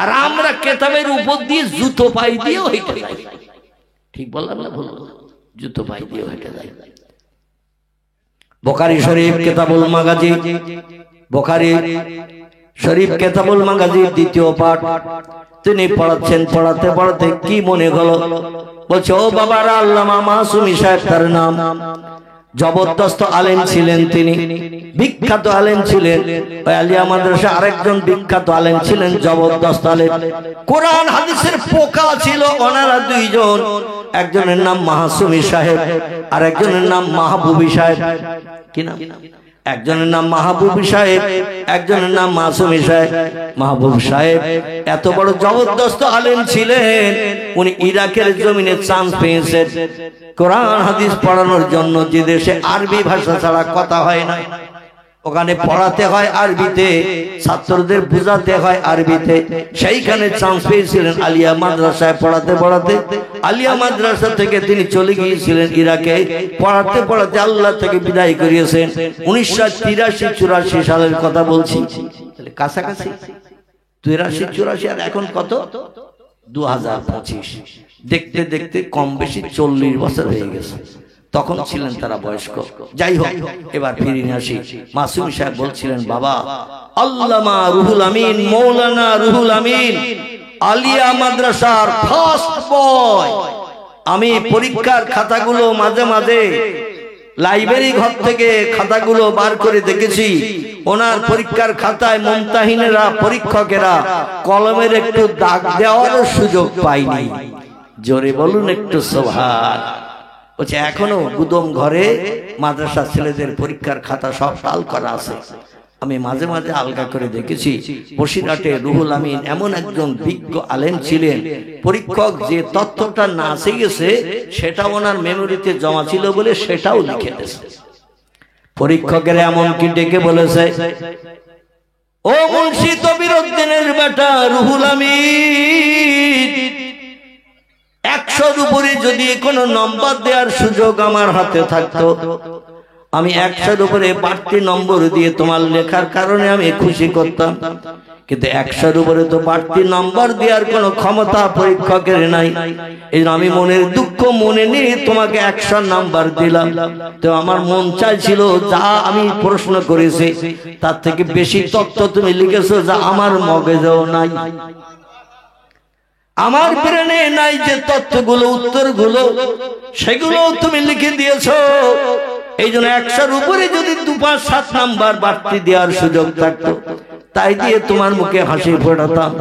আর আমরা কিতাবের উপর দিয়ে জুতো পাই দিয়েও হেঁটে যাই। ঠিক বললাম না ভুল? জুতো পাই দিয়েও হেঁটে যাই। বুখারী শরীফ কিতাবুল মাগাজি, বুখারী শরীফ কিতাবুল মাগাজি 2য় পাঠ তিনি পড়াচ্ছেন। পড়াতে পড়াতে কি মনে হলো, বলছে, ও বাবারা, আল্লামা মাসুমী সাহেব তার নাম, জবরদস্ত আলেম ছিলেন তিনি, বিখ্যাত আলেম ছিলেন। ওই আলিয়া মাদ্রাসা আরেকজন বিখ্যাত আলেম ছিলেন, জবরদস্ত আলেম, কোরআন হাদিসের পোকা ছিল ওনারা 2 জন। একজনের নাম মাসুমী সাহেব, আর একজনের নাম মাহবুবী সাহেব। কি নাম? একজনের নাম মাহবুবী সাহেব, একজনের নাম মাসুমী সাহেব। মাহবুব সাহেব এত বড় জবরদস্ত আলেম ছিলেন, উনি ইরাকের জমিনে চান্স পেয়েছেন কোরআন হাদিস পড়ানোর জন্য। যে দেশে আরবি ভাষা ছাড়া কথা হয় না, ওখানে পড়াতে হয় আরবিতে, ছাত্রদের বোঝাতে হয় আরবিতে, সেইখানে চান্স পেয়েছিলেন আলিয়া মাদ্রাসায় পড়াতে পড়াতে। আলিয়া মাদ্রাসা থেকে তিনি চলে গিয়েছিলেন ইরাকে, পড়াতে পড়াতে আল্লাহ থেকে বিদায় করিয়েছেন। 1983-84 সালের কথা বলছি, কাছাকাছি 83-84, আর এখন কত? 2025। দেখতে দেখতে কম বেশি 40 বছর হয়ে গেছে। তখন ছিলেন তারা বয়স্ক। যাই হোক, এবার ফিরে আসি। মাসুমী সাহেব বলছিলেন, বাবা আল্লামা রুহুল আমিন, মৌলানা রুহুল আমিন আলিয়া মাদ্রাসার ফার্স্ট বয়। আমি পরীক্ষার খাতাগুলো মাঝে মাঝে লাইব্রেরি ঘর থেকে খাতাগুলো বার করে দেখেছি, ওনার পরীক্ষার খাতায় মুমতাহিনেরা, পরীক্ষকেরা কলমের একটু দাগ দেওয়ারও সুযোগ পায়নি। জোরে বলুন একটু সুবহান। বলছে, এখনো গুদম ঘরে মাদ্রাসা ছেলেদের পরীক্ষার খাতা সব টাল করা আছে। আমি মাঝে মাঝে আলগা করে দেখেছি বসিরহাটে রুহুল আমিন এমন একজন বিজ্ঞ আলেম ছিলেন, পরীক্ষক যে তথ্যটা না আসে গেছে সেটা ওনার মেমোরিতে জমা ছিল বলে সেটাও লিখে দিয়েছে। পরীক্ষকের এমনকি ডেকে বলেছে, ও মুন্সি তবিরউদ্দিনের বেটা রুহুল আমিন, 100-র উপরে যদি কোনো নম্বর দেওয়ার সুযোগ আমার হাতে থাকতো, আমি 100-র উপরে বাড়তি নম্বর দিয়ে তোমার লেখার কারণে আমি খুশি করতাম, কিন্তু 100-র উপরে তো বাড়তি নম্বর দেওয়ার কোনো ক্ষমতা পরীক্ষকের নাই। এই আমি মনের দুঃখ মনে নিয়ে তোমাকে 100 নাম্বার দিলাম। তো আমার মন চাইছিল যা আমি প্রশ্ন করেছি তার থেকে বেশি তথ্য তুমি লিখেছো যা আমার মগজেও নাই, আমার ব্রেনে নাই যে তথ্যগুলো উত্তরগুলো সেগুলো তুমি লিখে দিয়েছো। এই জন্য 100-র উপরে যদি 2-5-7 নাম্বার বাড়তি দেওয়ার সুযোগ থাকতো তাই দিয়ে তোমার মুখে হাসি ফোটাতাম।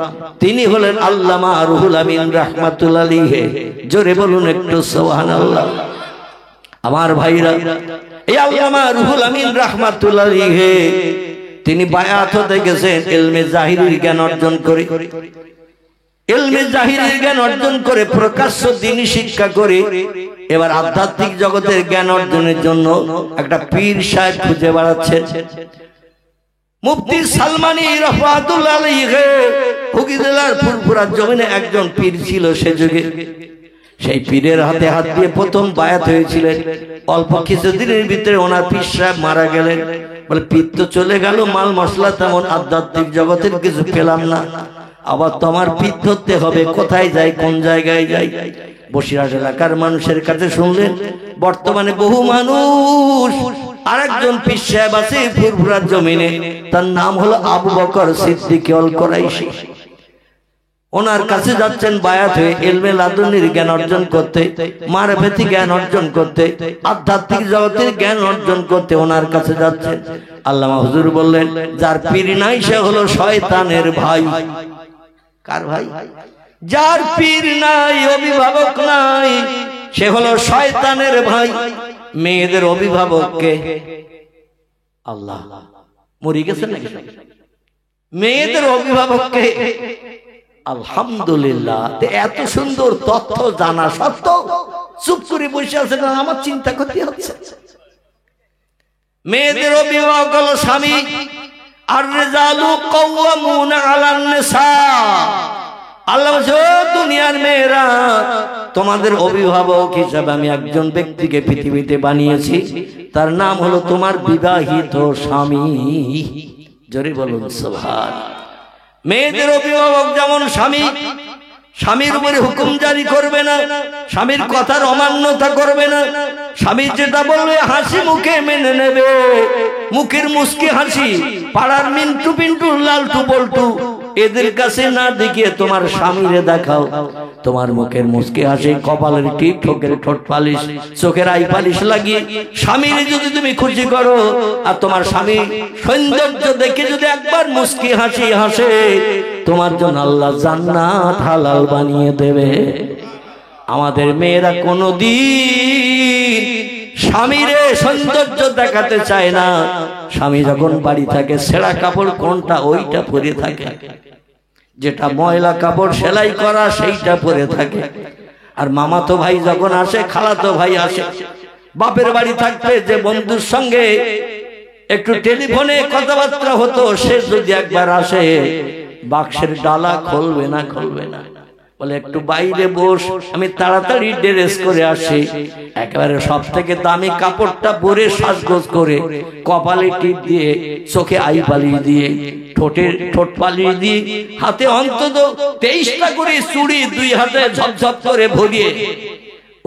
তিনি হলেন আল্লামা রুহুল আমিন রাহমাতুল্লাহ আলাইহি। জোরে বলুন একটু সুবহানাল্লাহ। আমার ভাইরা, এই আল্লামা রুহুল আমিন রাহমাতুল্লাহ আলাইহি তিনি বায়াত হতে গেছেন ইলমে জাহিরির জ্ঞান অর্জন করে, ইলমে জাহিরির জ্ঞান অর্জন করে প্রকাশ্য দ্বীনি শিক্ষা করে এবার আধ্যাত্মিক জগতের জ্ঞান অর্জনের জন্য একটা পীর সাহেব খুঁজে বেড়াচ্ছেন। মুফতি সালমানি রাহমাতুল্লাহ আলাইহি হুগলি জেলার ফুরফুরা জমিনে একজন পীর ছিল সে যুগে। সেই পীরের হাতে হাত দিয়ে প্রথম বায়াত হয়েছিলেন। অল্প কিছুদিনের ভিতরে ওনার পীর সাহেব মারা গেলেন। বলে পীর তো চলে গেল, মাল মশলা তেমন আধ্যাত্মিক জগতের কিছু পেলাম না, আবার তোমার পীর ধরতে হবে, কোথায় যাই কোন জায়গায় যাই। বসিরহাট এলাকার মানুষের কাছে শুনলেন বর্তমানে বহু মানুষ আরেকজন পীর সাহেব আছে ফুরফুরার জমিনে, তার নাম হলো আবু বকর সিদ্দিক আল কুরাইশি। ওনার কাছে যাচ্ছেন বায়াত হয়ে ইলমে লাদুনির জ্ঞান অর্জন করতে, মারফতি জ্ঞান অর্জন করতে, আধ্যাত্মিক জগতের জ্ঞান অর্জন করতে ওনার কাছে যাচ্ছেন। আল্লামা হুজুর বললেন যার পীর নাই সে হলো শয়তানের ভাই। কার ভাই? যার পীর নাই, অভিভাবক নাই, সে হলো শয়তানের ভাই। মেয়েদের অভিভাবককে আল্লাহ মরে গেছে নাকি? মেয়েদের অভিভাবককে আলহামদুলিল্লাহ। এত সুন্দর তথ্য জানা সত্ত্বেও চুপ করে বসে আছে না, আমার চিন্তা করতে হচ্ছে। মেয়েদের অভিভাবক হলো স্বামী। আর রিজালু কাওয়ামুনা আলান নিসা। আল্লাহ বলছে ও দুনিয়ার মেয়েরা, তোমাদের অভিভাবক হিসাবে আমি একজন ব্যক্তিকে পৃথিবীতে বানিয়েছি, তার নাম হলো তোমার বিবাহিত স্বামী। জোরে বলুন সুবহানাল্লাহ। মেয়েদের অভিভাবক যেমন স্বামী, স্বামীর উপরে হুকুম জারি করবে না, স্বামীর কথার অমান্যতা করবে না, স্বামী যেটা বলবে হাসি মুখে মেনে নেবে। মুখের মুস্কি হাসি পাড়ার মিন্টু পিন্টু লালটু বল্টু এদের কাছে না দেখিয়ে তোমার স্বামীরে দেখাও। তোমার মুখের মুস্কি হাসি, কপালের টিপ, ঠোঁটের ঠোঁট পালিশ, চোখের আই পালিশ লাগিয়ে স্বামীরে যদি তুমি খুশি করো, আর তোমার স্বামী সৌন্দর্য দেখে যদি একবার মুস্কি হাসি হাসে, তোমার জন্য আল্লাহ জান্নাত হালাল বানিয়ে দেবে। আমাদের মেয়েরা কোনদিন স্বামীরে সৌন্দর্য দেখাতে চায় না। স্বামী যখন বাড়ি থাকে ছেঁড়া কাপড় কোনটা ওইটা পরে থাকে, যেটা ময়লা কাপড় সেলাই করা সেইটা পরে থাকে। আর মামাতো ভাই যখন আসে, খালাতো ভাই আসে, বাপের বাড়ি থাকবে যে বন্ধুর সঙ্গে একটু টেলিফোনে কথাবার্তা হতো, সে যদি একবার আসে বাক্সের ডালা খুলবে না, খুলবে না, বলে একটু বাইরে বস, আমি তাড়াতাড়ি ড্রেস করে আসি। একেবারে সব থেকে দামি কাপড়টা পরে সাজগোজ করে, কপালে টিপ দিয়ে, চোখে আই পালিশ দিয়ে, ঠোঁটের ঠোঁট পালিশ দিয়ে, হাতে অন্তত 23টা করে চুড়ি দুই হাতে ঝপঝপ করে ভরিয়ে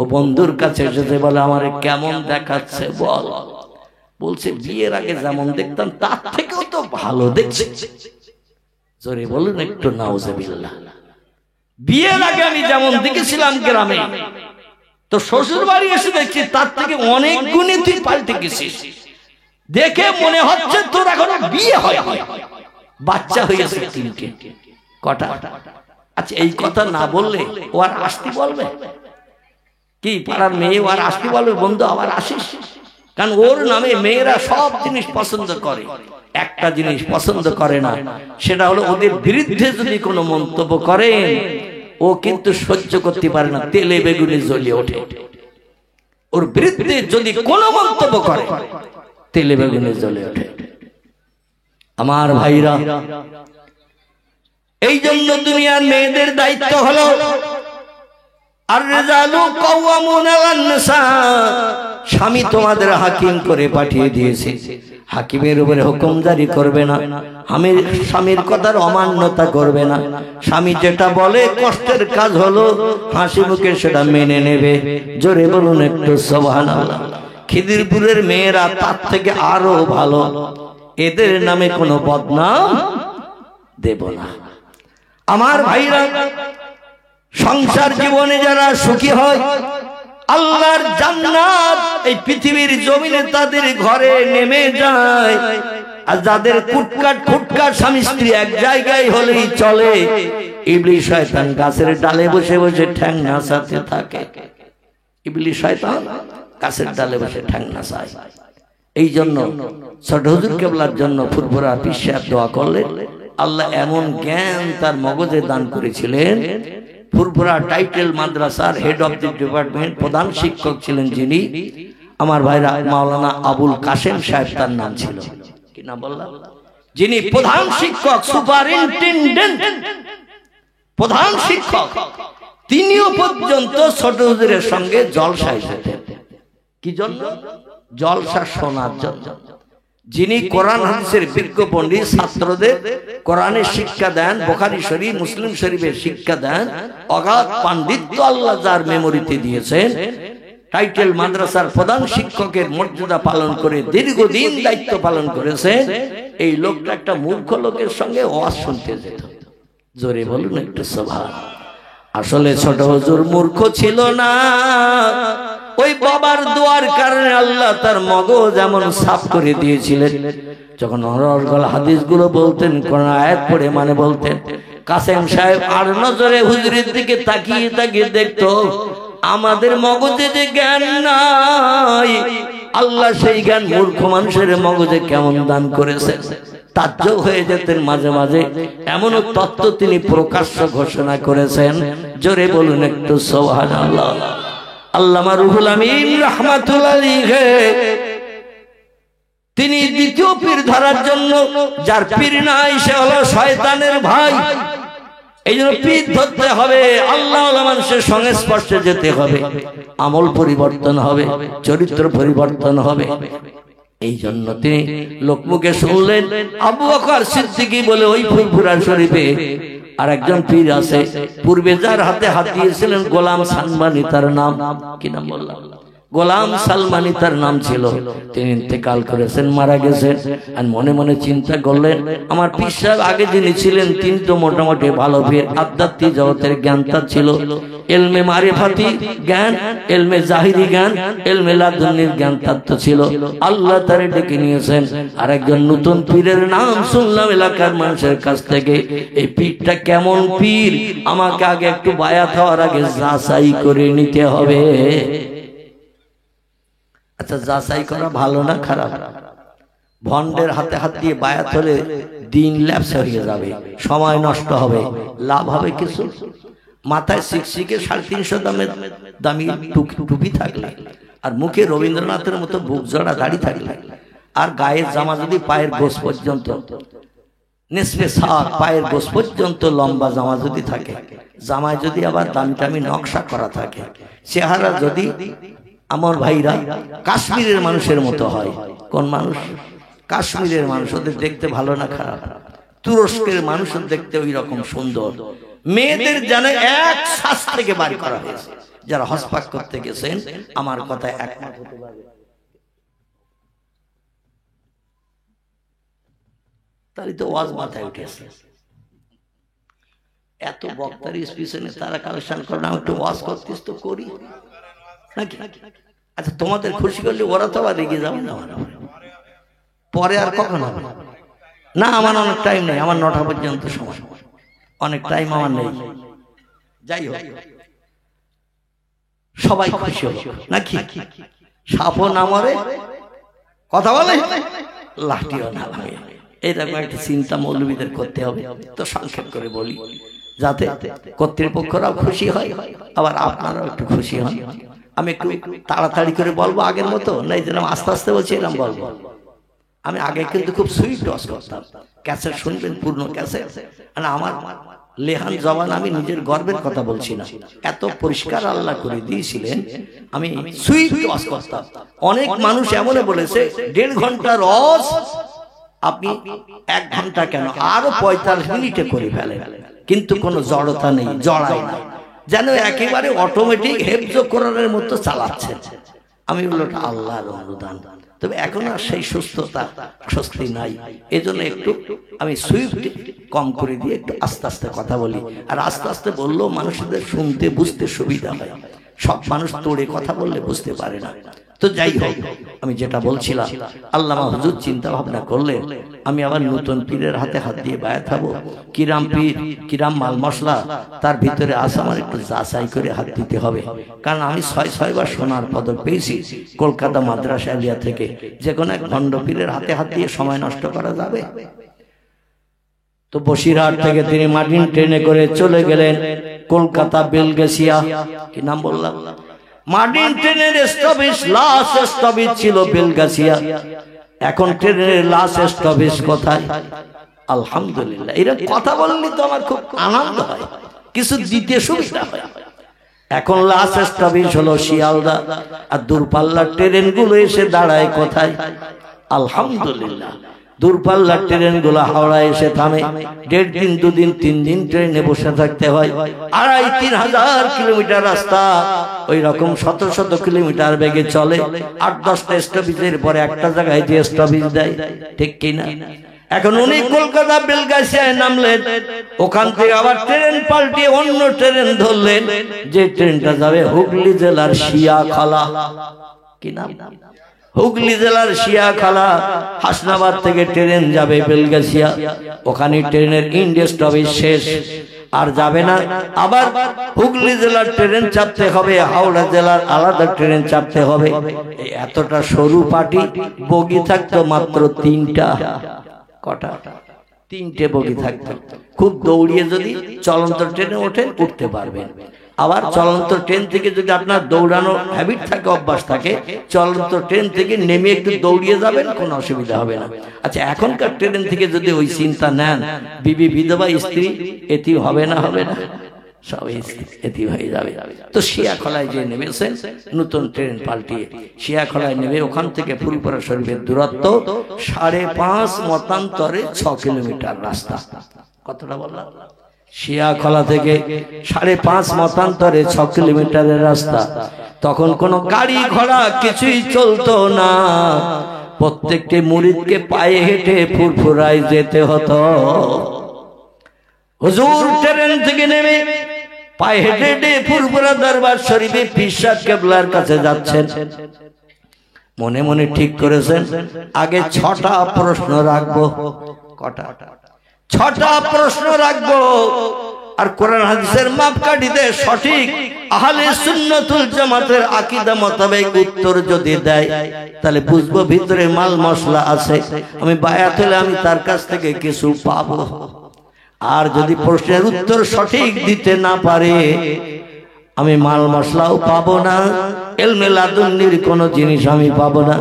ও বন্ধুর কাছে এসেছে, বলে আমারে কেমন দেখাচ্ছে বল। বলছে বিয়ের আগে যেমন দেখতাম তার থেকেও তো ভালো দেখছে। জোরে বলুন একটু নাউজুবিল্লাহ। বিয়ের আগে আমি যেমন দেখেছিলাম গ্রামে, তো শ্বশুর বাড়ি এসে দেখছি তার থেকে অনেক গুণে তুই পাল্টে গেছিস। দেখে মনে হচ্ছে তোর এখনো বিয়ে হয়, বাচ্চা হয়েছে 3টে। কটা? আচ্ছা এই কথা না বললে ও আর আসতে বলবে কি? পাড়ার মেয়ে ও আর আসতে বলবে বন্ধু আবার আসিস? কারণ ওর নামে মেয়েরা সব জিনিস পছন্দ করে, একটা জিনিস পছন্দ করে না, সেটা হলো ওদের বিরুদ্ধে যদি কোনো মন্তব্য করে ও কিন্তু সহ্য করতে পারে না, তেলে বেগুনে জ্বলে ওঠে। ওর বিরুদ্ধে যদি কোনো মন্তব্য করে তেলে বেগুনে জ্বলে ওঠে। আমার ভাইরা, এই জন্য দুনিয়ার মেয়েদের দায়িত্ব হলো আর রিজালু কাওয়ামুনা আলান নিসা, স্বামী তোমাদের হাকিম করে পাঠিয়ে দিয়েছে, হাকিমের উপরে হুকুম জারি করবে না, স্বামীর কথার অমান্যতা করবে না, স্বামী যেটা বলে কষ্টের কাজ হলো হাসি মুখে সেটা মেনে নেবে। জোরে বলুন একটু সুবহানাল্লাহ। খিদিরপুরের মেয়েরা তার থেকে আরো ভালো, এদের নামে কোনো বদনাম দেব না। আমার ভাইরা, সংসার জীবনে যারা সুখী হয়, আল্লাহর জান্নাত এই পৃথিবীর জমিনে তাদের ঘরে নেমে যায়। আর যাদের কুটকাট স্বামী স্ত্রী এক জায়গায় হলেই চলে, ইবলিস শয়তান গাছের ডালে বসে বসে ঠ্যাং নাচাতে থাকে। ইবলিস শয়তান গাছের ডালে বসে ঠ্যাং নাচায়। এই জন্য ছোট হুজুর কেবলার জন্য ফুরফুরা পীর সাহেব দোয়া করলেন, আল্লাহ এমন জ্ঞান তার মগজে দান করেছিলেন। ফুরফুরা টাইটেল মাদ্রাসার হেড অফ দি ডিপার্টমেন্ট, প্রধান শিক্ষক ছিলেন যিনি, আমার ভাইরা মাওলানা আবুল কাসেম সাহেব তার নাম ছিল। কি নাম বললাম? যিনি প্রধান শিক্ষক, সুপারিনটেনডেন্ট, প্রধান শিক্ষক, তিনিও পর্যন্ত ছোট হুজুরের সঙ্গে জলসায় যেতেন। কি জন্য? জলসা শোনার জন্য। যিনি কোরআন হাদিসের বিজ্ঞ পণ্ডিত, ছাত্রদের কোরআনের শিক্ষা দেন, বুখারী শরীফ মুসলিম শরীফের শিক্ষা দেন, অগাধ পাণ্ডিত্য আল্লাহ যার মেমোরিতে দিয়েছেন, টাইটেল মাদ্রাসার প্রধান শিক্ষকের মর্যাদা পালন করে দীর্ঘদিন দায়িত্ব পালন করেছেন। এই লোকটা একটা মূর্খ লোকের সঙ্গে ওয়াজ শুনতে যেত। জোরে বলুন একটু সুবহানাল্লাহ। আসলে ছোট হুজুর মূর্খ ছিল না, ওই বাবার দোয়ার কারণে আল্লাহ তার মগজ এমন সাফ করে দিয়েছিলেন। যখন অনর্গল হাদিসগুলো বলতেন, কোন আয়াত পড়ে মানে বলতেন, কাসেম সাহেব আর নজরে হুজুরের দিকে তাকিয়ে তাকিয়ে দেখতো আমাদের মগজে যে জ্ঞান নাই, আল্লাহ সেই জ্ঞান মূর্খ মানুষের মগজে কেমন দান করেছেন। তাজ্জব হয়ে যেতেন মাঝে মাঝে, এমন তত্ত্ব তিনি প্রকাশ্য ঘোষণা করেছেন। জোরে বলুন একটু সুবহানাল্লাহ। আল্লামা রুহুল আমিন রাহমাতুল্লাহ আলাইহি, তিনি দ্বিতীয় পীর ধরার জন্য, যার পীর নাই সে হলো শয়তানের ভাই। এই জন্য পীর ধরতে হবে, আল্লাহ মানুষের সংস্পর্শে যেতে হবে, আমল পরিবর্তন হবে, চরিত্র পরিবর্তন হবে। এই জন্য তিনি লোকমুখে শুনলেন আবু বকর সিদ্দিকী বলে ওই ফুরফুরা শরীফে আর একজন পীর আছে, পূর্বে যার হাতে হাত দিয়েছিলেন গোলাম সালমানি তার নাম। কি নাম বললাম? গোলাম সালমানি তার নাম ছিল। তিনি ইন্তেকাল করেছেন, মারা গেছেন। আর মনে মনে চিন্তা করলেন, আমার পীর সাহেব আগে যিনি ছিলেন তিনি তো মোটামুটি ভালো পীর, আধ্যাত্মিক জগতের জ্ঞান তার ছিল, ইলমে মারিফাতি জ্ঞান, ইলমে জাহিরি জ্ঞান, ইলমে লাদুন্নির জ্ঞান তার তো ছিল। আল্লাহ তারে ডেকে নিয়েছেন। আর একজন নতুন পীরের নাম শুনলাম এলাকার মানুষের কাছ থেকে, এই পীরটা কেমন পীর আমাকে আগে একটু বায়াত হওয়ার আগে যাচাই করে নিতে হবে। আচ্ছা, যাচাই করা ভালো না খারাপ? ভন্ডের হাতে হাত দিয়ে বায়াত হলে দিন ল্যাপসা হয়ে যাবে, সময় নষ্ট হবে, লাভ হবে কিছু? মাথায় শিকশিকে 350 দামি টুপি থাকলে, আর মুখে রবীন্দ্রনাথের মতো বুক জড়া দাড়ি থাকলে, আর গায়ের জামা যদি পায়ের গোস পর্যন্ত, নেসফে সাক পায়ের গোস পর্যন্ত লম্বা জামা যদি থাকে, জামায় যদি আবার দামি দামি নকশা করা থাকে, চেহারা যদি আমার ভাইরা কাশ্মীরের মানুষের মতো হয়। কোন মানুষ? কাশ্মীরের মানুষ। ওদের দেখতে ভালো না খারাপ? তুরস্কের মানুষের দেখতে ওই রকম সুন্দর। মেয়েদের যেন এক শ্বাস থেকে বাড়ি করা হয়েছে। যারা হজ পাক করতে গেছেন আমার কথা একমত হতে পারবে। তারই তো ওয়াজ মাথায় উঠেছে। এত বক্তার পিছনে তারা কালেকশন করে, আমি একটু ওয়াজ করতিস তো করি নাকি? আচ্ছা, তোমাদের খুশি করলে ওরা তো আবার রেগে যাবে না? পরে আর কখন হবে? না, আমার অনেক টাইম নেই, আমার 9টা পর্যন্ত সময়, অনেক টাইম আমার নেই। যাই হোক, সবাই খুশি হোক নাকি? সাপও না মরে কথা বলে লাঠিও না ভাঙে। এইরকম একটা চিন্তা মৌলবীদের করতে হবে। তো সংক্ষেপ করে বলি যাতে কর্তৃপক্ষরাও খুশি হয়, আবার আপনারাও একটু খুশি হন। আমি একটু তাড়াতাড়ি করে বলবো আগের মতো, না এই যেরকম আস্তে আস্তে বলছি এরকম বলবো। আমি আগে কিন্তু খুব সুইট ওয়াজ করতাম, ক্যাসেট শুনবেন পূর্ণ ক্যাসেট। মানে আমার লেহান জবান, আমি নিজের গর্বের কথা বলছি না, এত পরিষ্কার আল্লাহ করে দিয়েছিলেন, আমি সুইট ওয়াজ করতাম। অনেক মানুষ এমন বলেছে 1.5 ঘন্টার ওয়াজ আপনি 1 ঘন্টা কেন আরো 45 মিনিটে করে ফেলেন, কিন্তু কোনো জড়তা নেই, জড়াই না, যেন একেবারে অটোমেটিক হেফজ কোরআনের মতো চালাচ্ছেন। আমি বললাম আল্লাহর অনুদান, তবে এখন আর সেই সুস্থতা স্বস্তি নাই। এজন্য একটু আমি সুইফট কম করে দিয়ে একটু আস্তে আস্তে কথা বলি। আর আস্তে আস্তে বললেও মানুষদের শুনতে বুঝতে সুবিধা হয়। সব মানুষ তোড়ে কথা বললে বুঝতে পারে না। তো যাই হোক, আমি যেটা বলছিলাম, আল্লামা হুজুর চিন্তা ভাবনা করলেন আমি আবার নতুন পীরের হাতে হাত দিয়ে বায়াত হব। কিরাম পীর, কিরাম মাল মশলা তার ভিতরে আসা আমার একটু যাচাই করে হাত দিতে হবে। কারণ আমি 6 বার সোনার পদক পেয়েছি কলকাতা মাদ্রাসা এলিয়া থেকে। যে কোনো এক ভণ্ড পীরের হাতে হাত দিয়ে সময় নষ্ট করা যাবে? তো বসিরহাট থেকে তিনি মার্টিন ট্রেনে করে চলে গেলেন কলকাতা বেলগেসিয়া। কি নাম বললাম? মার্টিন ট্রেনের স্টপেজ, লাস্ট স্টপেজ ছিল বেলগাছিয়া। এখন ট্রেনের লাস্ট স্টপেজ কোথায়? আলহামদুলিল্লাহ, এরা কথা বললে তো আমার খুব আনন্দ হয়, কিছু দিতে সুবিধা হয়। এখন লাস্ট স্টপেজ হলো শিয়ালদা, আর দূরপাল্লার ট্রেন গুলো এসে দাঁড়ায় কোথায়? আলহামদুলিল্লাহ, দূরপাল্লার ট্রেন গুলো হাওড়ায় এসে থামে। 1.5 দিন 2 দিন 3 দিন ট্রেনে বসে থাকতে হয়। 2,500-3 হাজার কিলোমিটার রাস্তা, ওই রকম 100-100 কিলোমিটার বেগে চলে। 8-10টা স্টপেজের পরে একটা জায়গায় যে স্টপেজ দেয়, ঠিক কিনা? এখন উনি কলকাতা বেলগাছিয়ায় নামলেন, ওখান থেকে আবার ট্রেন পাল্টিয়ে অন্য ট্রেন ধরলেন, যে ট্রেনটা যাবে হুগলি জেলার শিয়াখালা। কি নাম? হুগলি জেলার শিয়াখালা। হাসনাবাদ থেকে ট্রেন যাবে বেলগাছিয়া, ওখানে ট্রেনের ইন্ডিয়া স্টপেজ শেষ, আর যাবে না। আবার হুগলি জেলার ট্রেন চাপতে হবে, হাওড়া জেলার আলাদা ট্রেন চাপতে হবে। এতটা সরু পাটি, বগি থাকতো মাত্র 3টা। কটা? 3টে বগি থাকতো। খুব দৌড়িয়ে যদি চলন্ত ট্রেনে ওঠেন উঠতে পারবেন। আবার চলন্ত ট্রেন থেকে যদি আপনার দৌড়ানো হ্যাবিট থাকে, অভ্যাস থাকে, চলন্ত ট্রেন থেকে নেমে একটু দৌড়িয়ে যাবেন, কোনো অসুবিধা হবে না। আচ্ছা, এখনকার ট্রেন থেকে যদি ওই চিন্তা নেন, বিবি বিধবা স্ত্রী এটি হবে না? হবে না, সবাই এটি হয়ে যাবে। তো শিয়াখলায় যে নেমেছেন নতুন ট্রেন পাল্টিয়ে, শিয়াখলায় নেমে ওখান থেকে ফুলপুরা শরীফের দূরত্ব 5.5 মতান্তরে 6 কিলোমিটার রাস্তা। কতটা বললাম? শিয়াখলা থেকে 5.5 মতান্তরে 6 কিলোমিটারের রাস্তা। তখন কোনো গাড়ি ঘোড়া কিছুই চলতো না, প্রত্যেকটি মুরিদকে পায়ে হেঁটে ফুরফুরায় যেতে হতো। হুজুর ট্রেন থেকে নেমে পায়ে হেঁটে হেঁটে ফুরফুরা দরবার শরীফে পীর সাহেব কেবলার কাছে যাচ্ছেন। মনে মনে ঠিক করেছেন আগে 6টা প্রশ্ন রাখবো। কটা? 6টা প্রশ্ন রাখবো, আর কোরআন হাদিসের মাপকাঠিতে সঠিক আহলে সুন্নাতুল জামাতের আকীদা মোতাবেক উত্তর যদি দেয়, তাহলে বুঝবো ভিতরে মাল মশলা আছে, আমি বায়াত হলে আমি তার কাছ থেকে কিছু পাবো। আর যদি প্রশ্নের উত্তর সঠিক দিতে না পারে, আমি মাল মশলাও পাবো না, ইলমে লাদুন্নির কোনো জিনিস আমি পাবো না,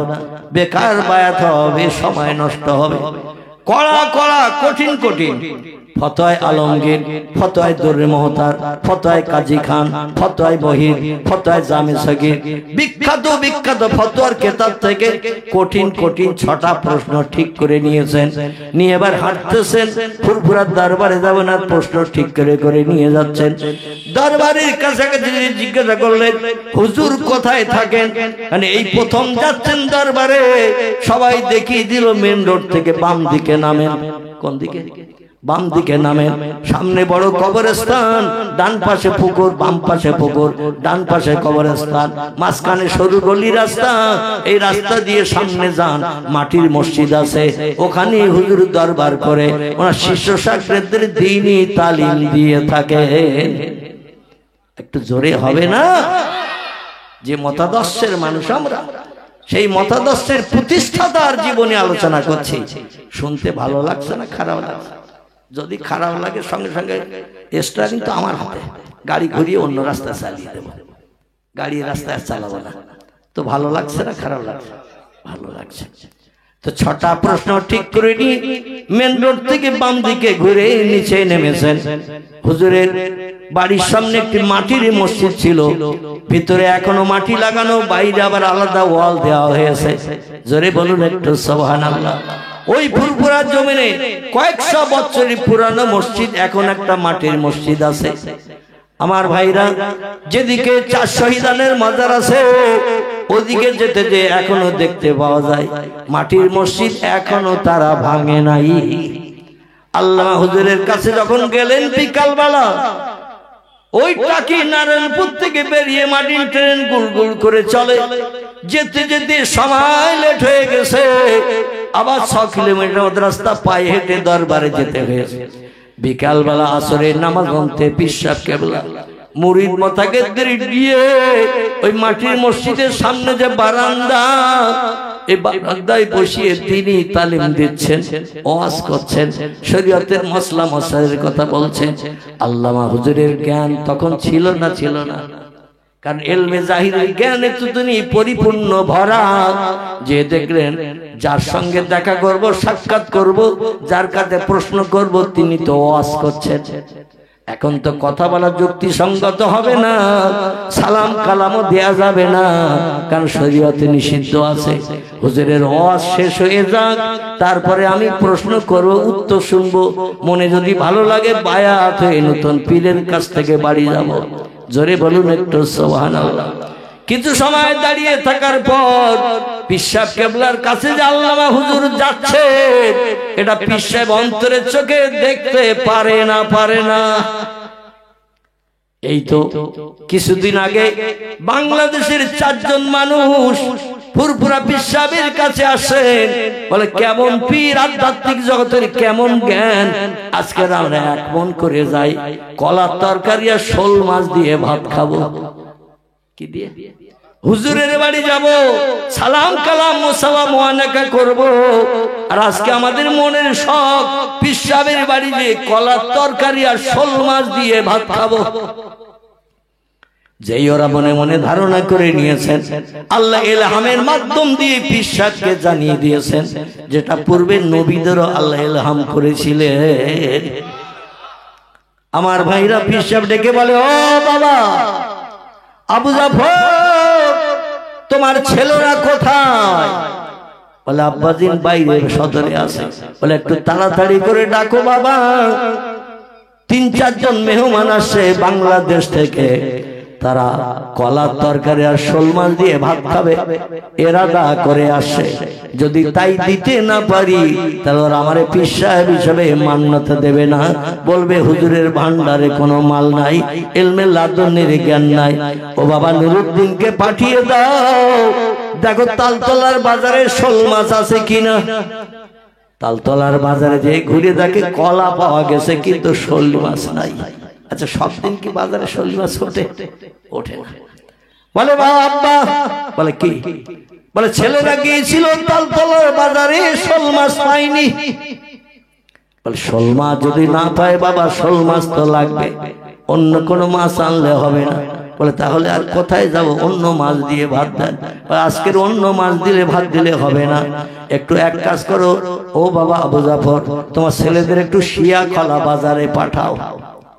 বেকার বায়াত হবে, সময় নষ্ট হবে। কড়া কড়া কঠিন কঠিন ফতোয়া আলমগীর, ফতোয়া দুররে মুহতার, ফতোয়া কাজী খান, ফতোয়া বহির, ফতোয়া জামে সগীর, বিখ্যাত বিখ্যাত ফতোয়ার কিতাব থেকে কঠিন কঠিন 6টা প্রশ্ন ঠিক করে নিয়েছেন। নিয়ে এবার হাঁটতেছেন, ফুরফুরার দরবারে যাবেন, আর প্রশ্ন ঠিক করে করে নিয়ে যাচ্ছেন। দরবারের কাছাকাছি জিজ্ঞাসা করলেন হুজুর কোথায় থাকেন? মানে এই প্রথম যাচ্ছেন দরবারে, সবাই দেখিয়ে দিল মেন রোড থেকে বাম দিকে নামেন। কোন দিকে? বাম দিকে নামেন। সামনে বড় কবরস্থান, ডান পাশে পুকুর, বাম পাশে পুকুর, ডান পাশে কবরস্থান, মাঝখানে সরু গলি রাস্তা। এই রাস্তা দিয়ে সামনে যান, মাটির মসজিদ আছে, ওখানে হুজুর দরবার করে ওনার শিষ্য শাগরেদদের দ্বীনি তালিম দিয়ে থাকে। একটু জোরে হবে না? যে মতাদর্শের মানুষ আমরা, সেই মতাদর্শের প্রতিষ্ঠাতার জীবনে আলোচনা করছি। শুনতে ভালো লাগছে না খারাপ লাগছে? যদি খারাপ লাগে সঙ্গে সঙ্গে এক্সট্রা কিন্তু আমার হাতে, গাড়ি ঘুরিয়ে অন্য রাস্তায় চালিয়ে দেবো, গাড়ি রাস্তায় চালাবো না। তো ভালো লাগছে না খারাপ লাগছে? ভালো লাগছে। তো 6টা প্রশ্ন ঠিক করে নি। মেন রোড থেকে বাম দিকে ঘুরে নিচে নেমেছেন। হুজুরের বাড়ির সামনে একটি মাটির মসজিদ ছিল, ভিতরে এখনো মাটি লাগানো, বাইরে আবার আলাদা ওয়াল দেওয়া হয়েছে। জোরে বলুন একটু সুবহানাল্লাহ। ওই ফুরফুরা জমিনে কয়েকশো বছরের পুরানো মসজিদ, এখন একটা মাটির মসজিদ আছে। আমার ভাইরা, যেদিকে 4 শহীদানের মাজার আছে ওদিকে যেতে যে এখনো দেখতে পাওয়া যায় মাটির মসজিদ, এখনো তারা ভাঙে নাই। আল্লামা হুজুরের কাছে যখন গেলেন বিকালবেলা, ওই টাকি নারায়ণপুর থেকে বেরিয়ে মাটির ট্রেন গুল গুল করে চলে, যেতে যেতে সময় লেট হয়ে গেছে। আবার 6 কিলোমিটার রাস্তা পায়ে হেঁটে দরবারে যেতে হয়েছে। বিকালবেলা আসরের নামাজ পড়তে পীর সাহেব কেবলা মুরিদ মোতাকেদ্দের দিয়ে ওই মাটির মসজিদের সামনে যে বারান্দা, এই বারান্দায় বসিয়ে তিনি তালিম দিচ্ছেন, ওয়াজ করছেন, শরীয়তের মসলা মশাইলের কথা বলছেন। আল্লামা হুজুরের জ্ঞান তখন ছিল না? ছিল না? কারণ এলমে জাহিরের জ্ঞানে তো তিনি পরিপূর্ণ ভরা। যে দেখলেন যার সঙ্গে দেখা করব, সাক্ষাৎ করব, যার কাছে প্রশ্ন করব, তিনি তো ওয়াজ করছেন। এখন তো কথা বলা যুক্তিসঙ্গত হবে না, সালাম কালামও দেয়া যাবে না, কারণ শরীয়তে নিষিদ্ধ আছে। হুজুরের ওয়াজ শেষ হয়ে যাক, তারপরে আমি প্রশ্ন করব, উত্তর শুনবো। মনে যদি ভালো লাগে বায়াত হয়ে নতুন পীরের কাছ থেকে বাড়ি যাব। জোরে বলুন একটু সুবহানাল্লাহ। কিছু সময় দাঁড়িয়ে থাকার পর পীর সাহেব কেবলার কাছে যে আল্লামা হুজুর যাচ্ছে, এটা পীর সাহেব অন্তরের চোখে দেখতে পারে না। এই তো কিছুদিন আগে বাংলাদেশের 4 জন মানুষ ফুরফুরা পীর সাহেবের কাছে আসেন, বলে কেমন পীর, আধ্যাত্মিক জগতের কেমন জ্ঞান। আজকে আমরা 1 মন করে যাই, কলার তরকারি আর শোল মাছ দিয়ে ভাত খাবো। কি দিয়ে? হুজুরের বাড়ি যাব, সালাম কালাম মুসাওয়া মুআনাকা করব। আর আজকে আমাদের মনের শখ পীর সাহেবের বাড়ি যে কলার তরকারি আর শোল মাছ দিয়ে ভাত খাবো। যেই ওরা মনে মনে ধারণা করে নিয়েছেন, আল্লাহ ইলহামের মাধ্যম দিয়ে পীর সাহেবকে জানিয়ে দিয়েছেন, যেটা পূর্বে নবীদেরও আল্লাহ ইলহাম করেছিলেন। আমার ভাইরা পীর সাহেব ডেকে বলে, ও বাবা আবু জাফর, তোমার ছেলেরা কোথায়? বলে আব্বাজিন বাইরে সদরে আছে। বলে একটু তাড়াতাড়ি করে ডাকো বাবা, 3-4 জন মেহমান আসে বাংলাদেশ থেকে, তারা কলার তরকারি আর শোল মাছ দিয়ে ভাত খাবে, এরাদা করে আসে। যদি তাই দিতে না পারি তাহলে ওরা আমারে পীর সাহেব হিসেবে মান্যতা দেবে না, বলবে হুজুরের ভান্ডারে কোনো মাল নাই, ইলমে লাদুনির জ্ঞান নাই। ও বাবা নুরুদ্দিনকে পাঠিয়ে দাও, দেখো তালতলার বাজারে শোল মাছ আছে কিনা। তালতলার বাজারে যে ঘুরে দেখে কলা পাওয়া গেছে, কিন্তু শোল মাছ নাই। আচ্ছা, সব দিন কি বাজারে শোল মাছ ওঠে? ওঠে না। বলে বাবা আব্বা, বলে কি? বলে ছেলেরা গিয়েছিল তালতলার বাজারে, শোল মাছ পাইনি। বলে শোল মাছ যদি না পায় বাবা, শোল মাছ তো লাগবে, অন্য কোনো মাছ আনলে হবে না। বলে তাহলে আর কোথায় যাব? অন্য মাছ দিয়ে ভাত দেন। আজকের অন্য মাছ দিলে ভাত দিলে হবে না, একটু এক কাজ করো, ও বাবা আবু জাফর, তোমার ছেলেদের একটু শিয়াখলা বাজারে পাঠাও।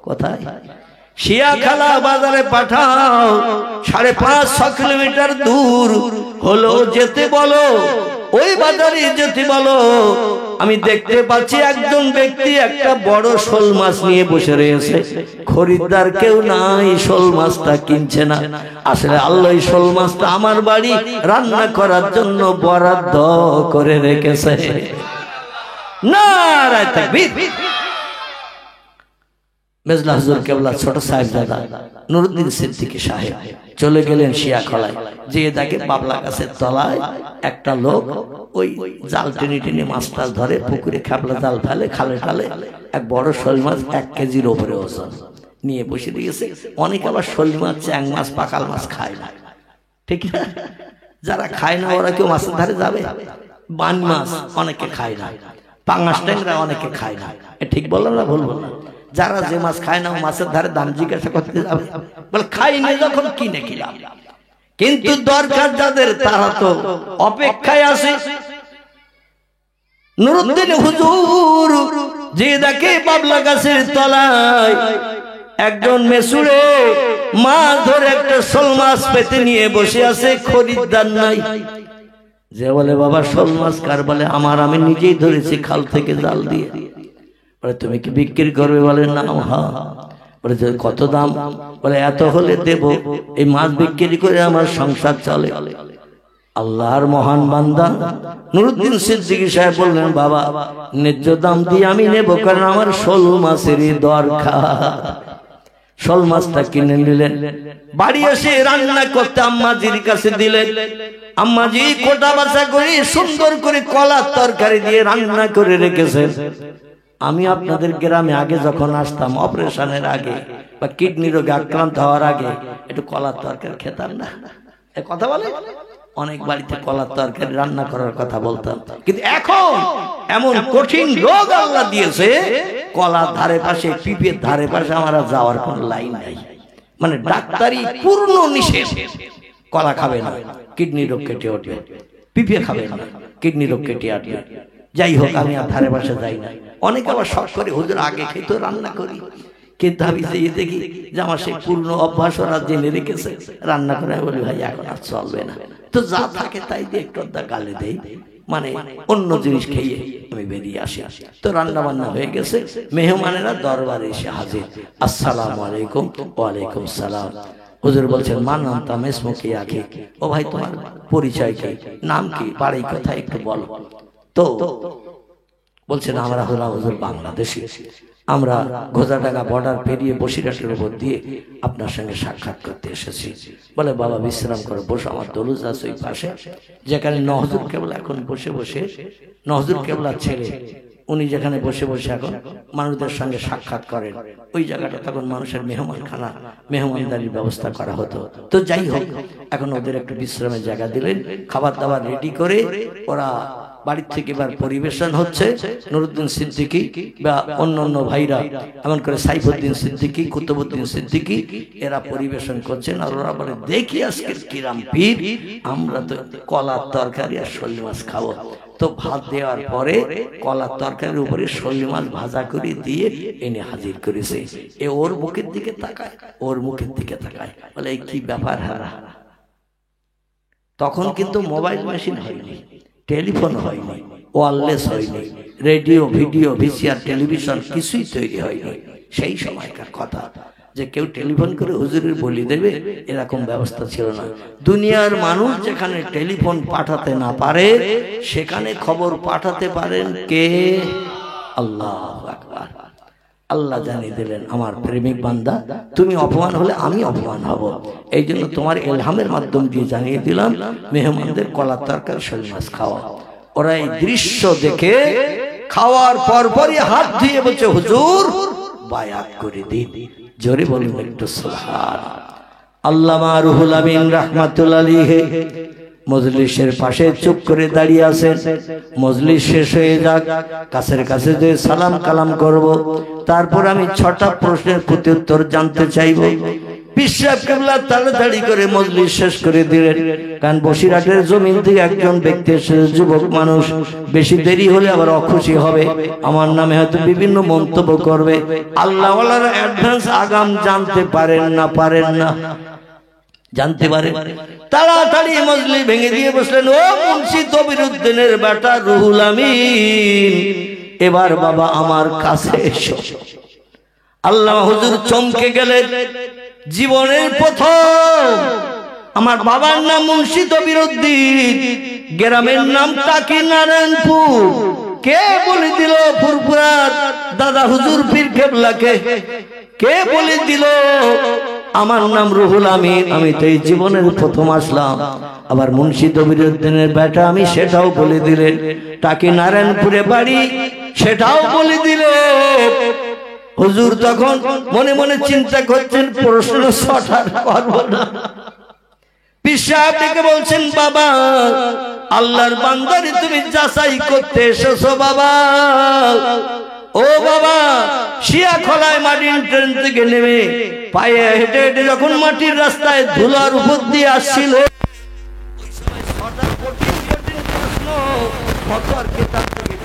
কোথায়? শিয়াখলা বাজারে পাঠাও, 5.5-6 কিলোমিটার দূর হলো যেতে বলো, ওই বাজারে যেতে বলো। আমি দেখতে পাচ্ছি একজন ব্যক্তি একটা বড় শোল মাছ নিয়ে বসে রয়েছে, খরিদ্দার কেউ নাই, শোল মাছটা কিনছে না। আসলে আল্লাহ শোল মাছটা আমার বাড়ি রান্না করার জন্য বরাদ্দ করে রেখেছে। নারায়ে তাকবীর। মেজলা হুজুর কেবলা ছোট সাহেবজাদা নুরুদ্দিন সিদ্দিকী সাহেব চলে গেলেন শিয়াখলায়, যে দেখে বাবলা গাছের তলায় একটা লোক ওই জাল টেনে টেনে মাছ টাছ ধরে, পুকুরে খেপলা জাল ফেলে, খালে টালে এক বড় শোল মাছ 1 কেজির উপরে ওজন নিয়ে বসে দিয়েছে। অনেকে আবার শোল মাছ, চ্যাং মাছ, পাকাল মাছ খায় না, ঠিক না? যারা খায় না ওরা কেউ মাছের ধারে যাবে? বান মাছ অনেকে খায় না, পাঙাশ ট্যাংরা অনেকে খায় না, ঠিক বললাম না ভুল বললাম? যারা যে মাছ খায় না মাছের ধারে দাম জিজ্ঞাসা করতে যাবে? বলে খাই না যখন কিনে খেলাম। কিন্তু দরকার যাদের তারা তো অপেক্ষায় আছে। নুরুদ্দিন হুজুর যে দেখে বাবলা গাছের তলায় একজন মেসুরে মাছ ধরে একটা শোল মাছ পেতে নিয়ে বসে আছে, খরিদ্দার নাই। যে বলে বাবা শোল মাছ কার? বলে আমার, আমি নিজেই ধরেছি খাল থেকে জাল দিয়ে। বলে তুমি কি বিক্রি করবে? বলে না। হ্যাঁ। বলে কত দাম? বলে এত হলে দেব, এই মাছ বিক্রি করে আমার সংসার চলে। আল্লাহর মহান বান্দা নুরুদ্দিন সিদ্দিকী সাহেব বললেন বাবা ন্যায্য দাম দিয়ে আমি নেব, কারণ আমার শোল মাছেরই দরকার। শোল মাছটা কিনে নিলেন, বাড়ি এসে রান্না করতে আম্মাজির কাছে দিলেন। আম্মাজি কোটা বাছা করে সুন্দর করে কলার তরকারি দিয়ে রান্না করে রেখেছেন। আমি আপনাদের গ্রামে আগে যখন আসতাম অপারেশনের আগে বা কিডনি রোগে আক্রান্ত হওয়ার আগে একটু কলার তরকারি খেতাম না? এ কথা বলে অনেক বাড়িতে কলার তরকারি রান্না করার কথা বলতাম। কিন্তু এখন এমন কঠিন রোগ আল্লাহ দিয়েছে, কলার ধারে পাশে পিপের ধারে পাশে আমার যাওয়ার কোনো লাইন নাই। মানে ডাক্তারি পূর্ণ নিষেধ। কলা খাবে না, কিডনি রোগ কেটে উঠবে। পিপে খাবে না, কিডনি রোগ কেটে উঠবে। যাই হোক আমি আর ধারে পাশে যাই না। অনেকে আবার শখ করে হুজুর আগে খেতে রান্না করি, কিন্তু আমি দেখি যে আমার সেই পূর্ণ অভ্যাস ওরা জেনে রেখেছে রান্না করে। বলি ভাই এখন আর চলবে না, তো যা থাকে তাই দিয়ে একটু গালে দেই, মানে অন্য জিনিস খেয়ে আমি বেরিয়ে আসি। তো রান্না বান্না হয়ে গেছে, মেহমানেরা দরবারে এসে হাজির। আসসালামু আলাইকুম। ওয়ালাইকুম সালাম। হুজুর বলছেন মা নাম তামেস মুখে আখি। ও ভাই তোমার পরিচয় কি, নাম কি, বাড়ি কোথায় একটু বলো। তো বলছেন আমরা হলাম হুজুর বাংলাদেশি, আমরা গোজাডাঙ্গা বর্ডার পেরিয়ে বসিরহাটের উপর দিয়ে আপনার সঙ্গে সাক্ষাৎ করতে এসেছি। বলে বাবা বিশ্রাম করো, বসো, আমার দরুজ আছে ওই পাশে, যেখানে নহজুর কেবলা এখন বসে বসে, নহজুর কেবলার ছেলে উনি যেখানে বসে বসে এখন মানুষদের সঙ্গে সাক্ষাৎ করেন, ওই জায়গাটা তখন মানুষের মেহমানখানা, মেহমানদারির ব্যবস্থা করা হতো। তো যাই হোক এখন ওদের একটু বিশ্রামের জায়গা দিলেন, খাবার দাবার রেডি করে ওরা বাড়ির থেকে এবার পরিবেশন হচ্ছে। নুরুদ্দিন সিদ্দিকী বা অন্য ভাইরা, এমন করে সাইফুদ্দিন সিদ্দিকী, কুতুবউদ্দিন সিদ্দিকী, এরা পরিবেশন করছেন। আর ওরা বলে দেখি আজকের কিরাম পীর, আমরা তো কলার তরকারি আর শোল মাছ খাবো। তো ভাত দেওয়ার পরে কলার তরকারির উপরে শোল মাছ ভাজা করে দিয়ে এনে হাজির করেছে। এ ওর মুখের দিকে তাকায়, ওর মুখের দিকে তাকায়, বলে এই কি ব্যাপার হারা। তখন কিন্তু মোবাইল মেশিন হয়নি, টেলিফোন হয়নি, ওয়্যারলেস হয়নি, রেডিও, ভিডিও, ভিসিআর, টেলিভিশন কিছুই তৈরি হয়নি। সেই সময়কার কথা যে কেউ টেলিফোন করে হুজুরের বলি দেবে এরকম ব্যবস্থা ছিল না। দুনিয়ার মানুষ যেখানে টেলিফোন পাঠাতে না পারে সেখানে খবর পাঠাতে পারেন কে? আল্লাহু আকবার। আল্লাহ জানিয়ে দিলেন আমার প্রেমিক বান্দা তুমি অপমান হলে আমি অপমান হব, এই জন্য তোমার ইলহামের মাধ্যম দিয়ে জানিয়ে দিলাম মেহমানদের কলার তরকারি শোল মাছ খাওয়া। ওরা এই দৃশ্য দেখে খাওয়ার পরপরই হাত ধুয়ে বলছে হুজুর বায়াত করে দিন। জোরে বলুন একটু সুবহানাল্লাহ। আল্লামা রুহুল আমিন রাহমাতুল্লাহ আলাইহি মজলিসের পাশে চুপ করে দাঁড়িয়ে আছেন। মজলিস শেষ হয়ে যাক, কাছের কাছে যে সালাম কালাম করব, তারপর আমি 6টা প্রশ্নের প্রতি উত্তর জানতে চাইব। পিসাব কেবলা তাড়াতাড়ি করে মজলিস শেষ করে দিলেন, কারণ বসিরহাটের জমিন থেকে একজন ব্যক্তি এসেছে, যুবক মানুষ, বেশি দেরি হলে আবার অখুশি হবে, আমার নামে হয়তো বিভিন্ন মন্তব্য করবে। আল্লাহ ওয়ালারা অ্যাডভান্স আগাম জানতে পারেন না জানতে পারে। তাড়াতাড়ি মজলিস ভেঙে দিয়ে বসলেন, ও মুন্সি তবিরউদ্দিনের বেটা রুহুল আমিন, এবার বাবা আমার কাছে এসো। আল্লাহ হুজুর চমকে গেলেন। জীবনের প্রথম, আমার বাবার নাম মুন্সি তবিরউদ্দিন, গ্রামের নাম টাকি নারায়ণপুর। কে বলে দিল ফুরফুরার দাদা হুজুর পীর কেবলাকে? কে বলে দিল আমার নাম রুহুল আমিন? আমি তো এই জীবনের প্রথম আসলাম। আবার মুন্সি তবিরউদ্দিনের বেটা আমি, সেটাও বলে দিলেন। টাকি নারায়ণপুরে বাড়ি, সেটাও বলে দিলেন। হুজুর তখন মনে মনে চিন্তা করছেন প্রশ্ন ছটার করব না, পীর সাহেব ডেকে বলছেন, বাবা আল্লাহর বান্দারে তুমি যাচাই করতে এসেছো বাবা। ও বাবা, শিয়া খোলায় মাটির ট্রেন থেকে নেমে পায়ে হেঁটে হেঁটে যখন মাটির রাস্তায় ধুলার উপর দিয়ে আসছিল,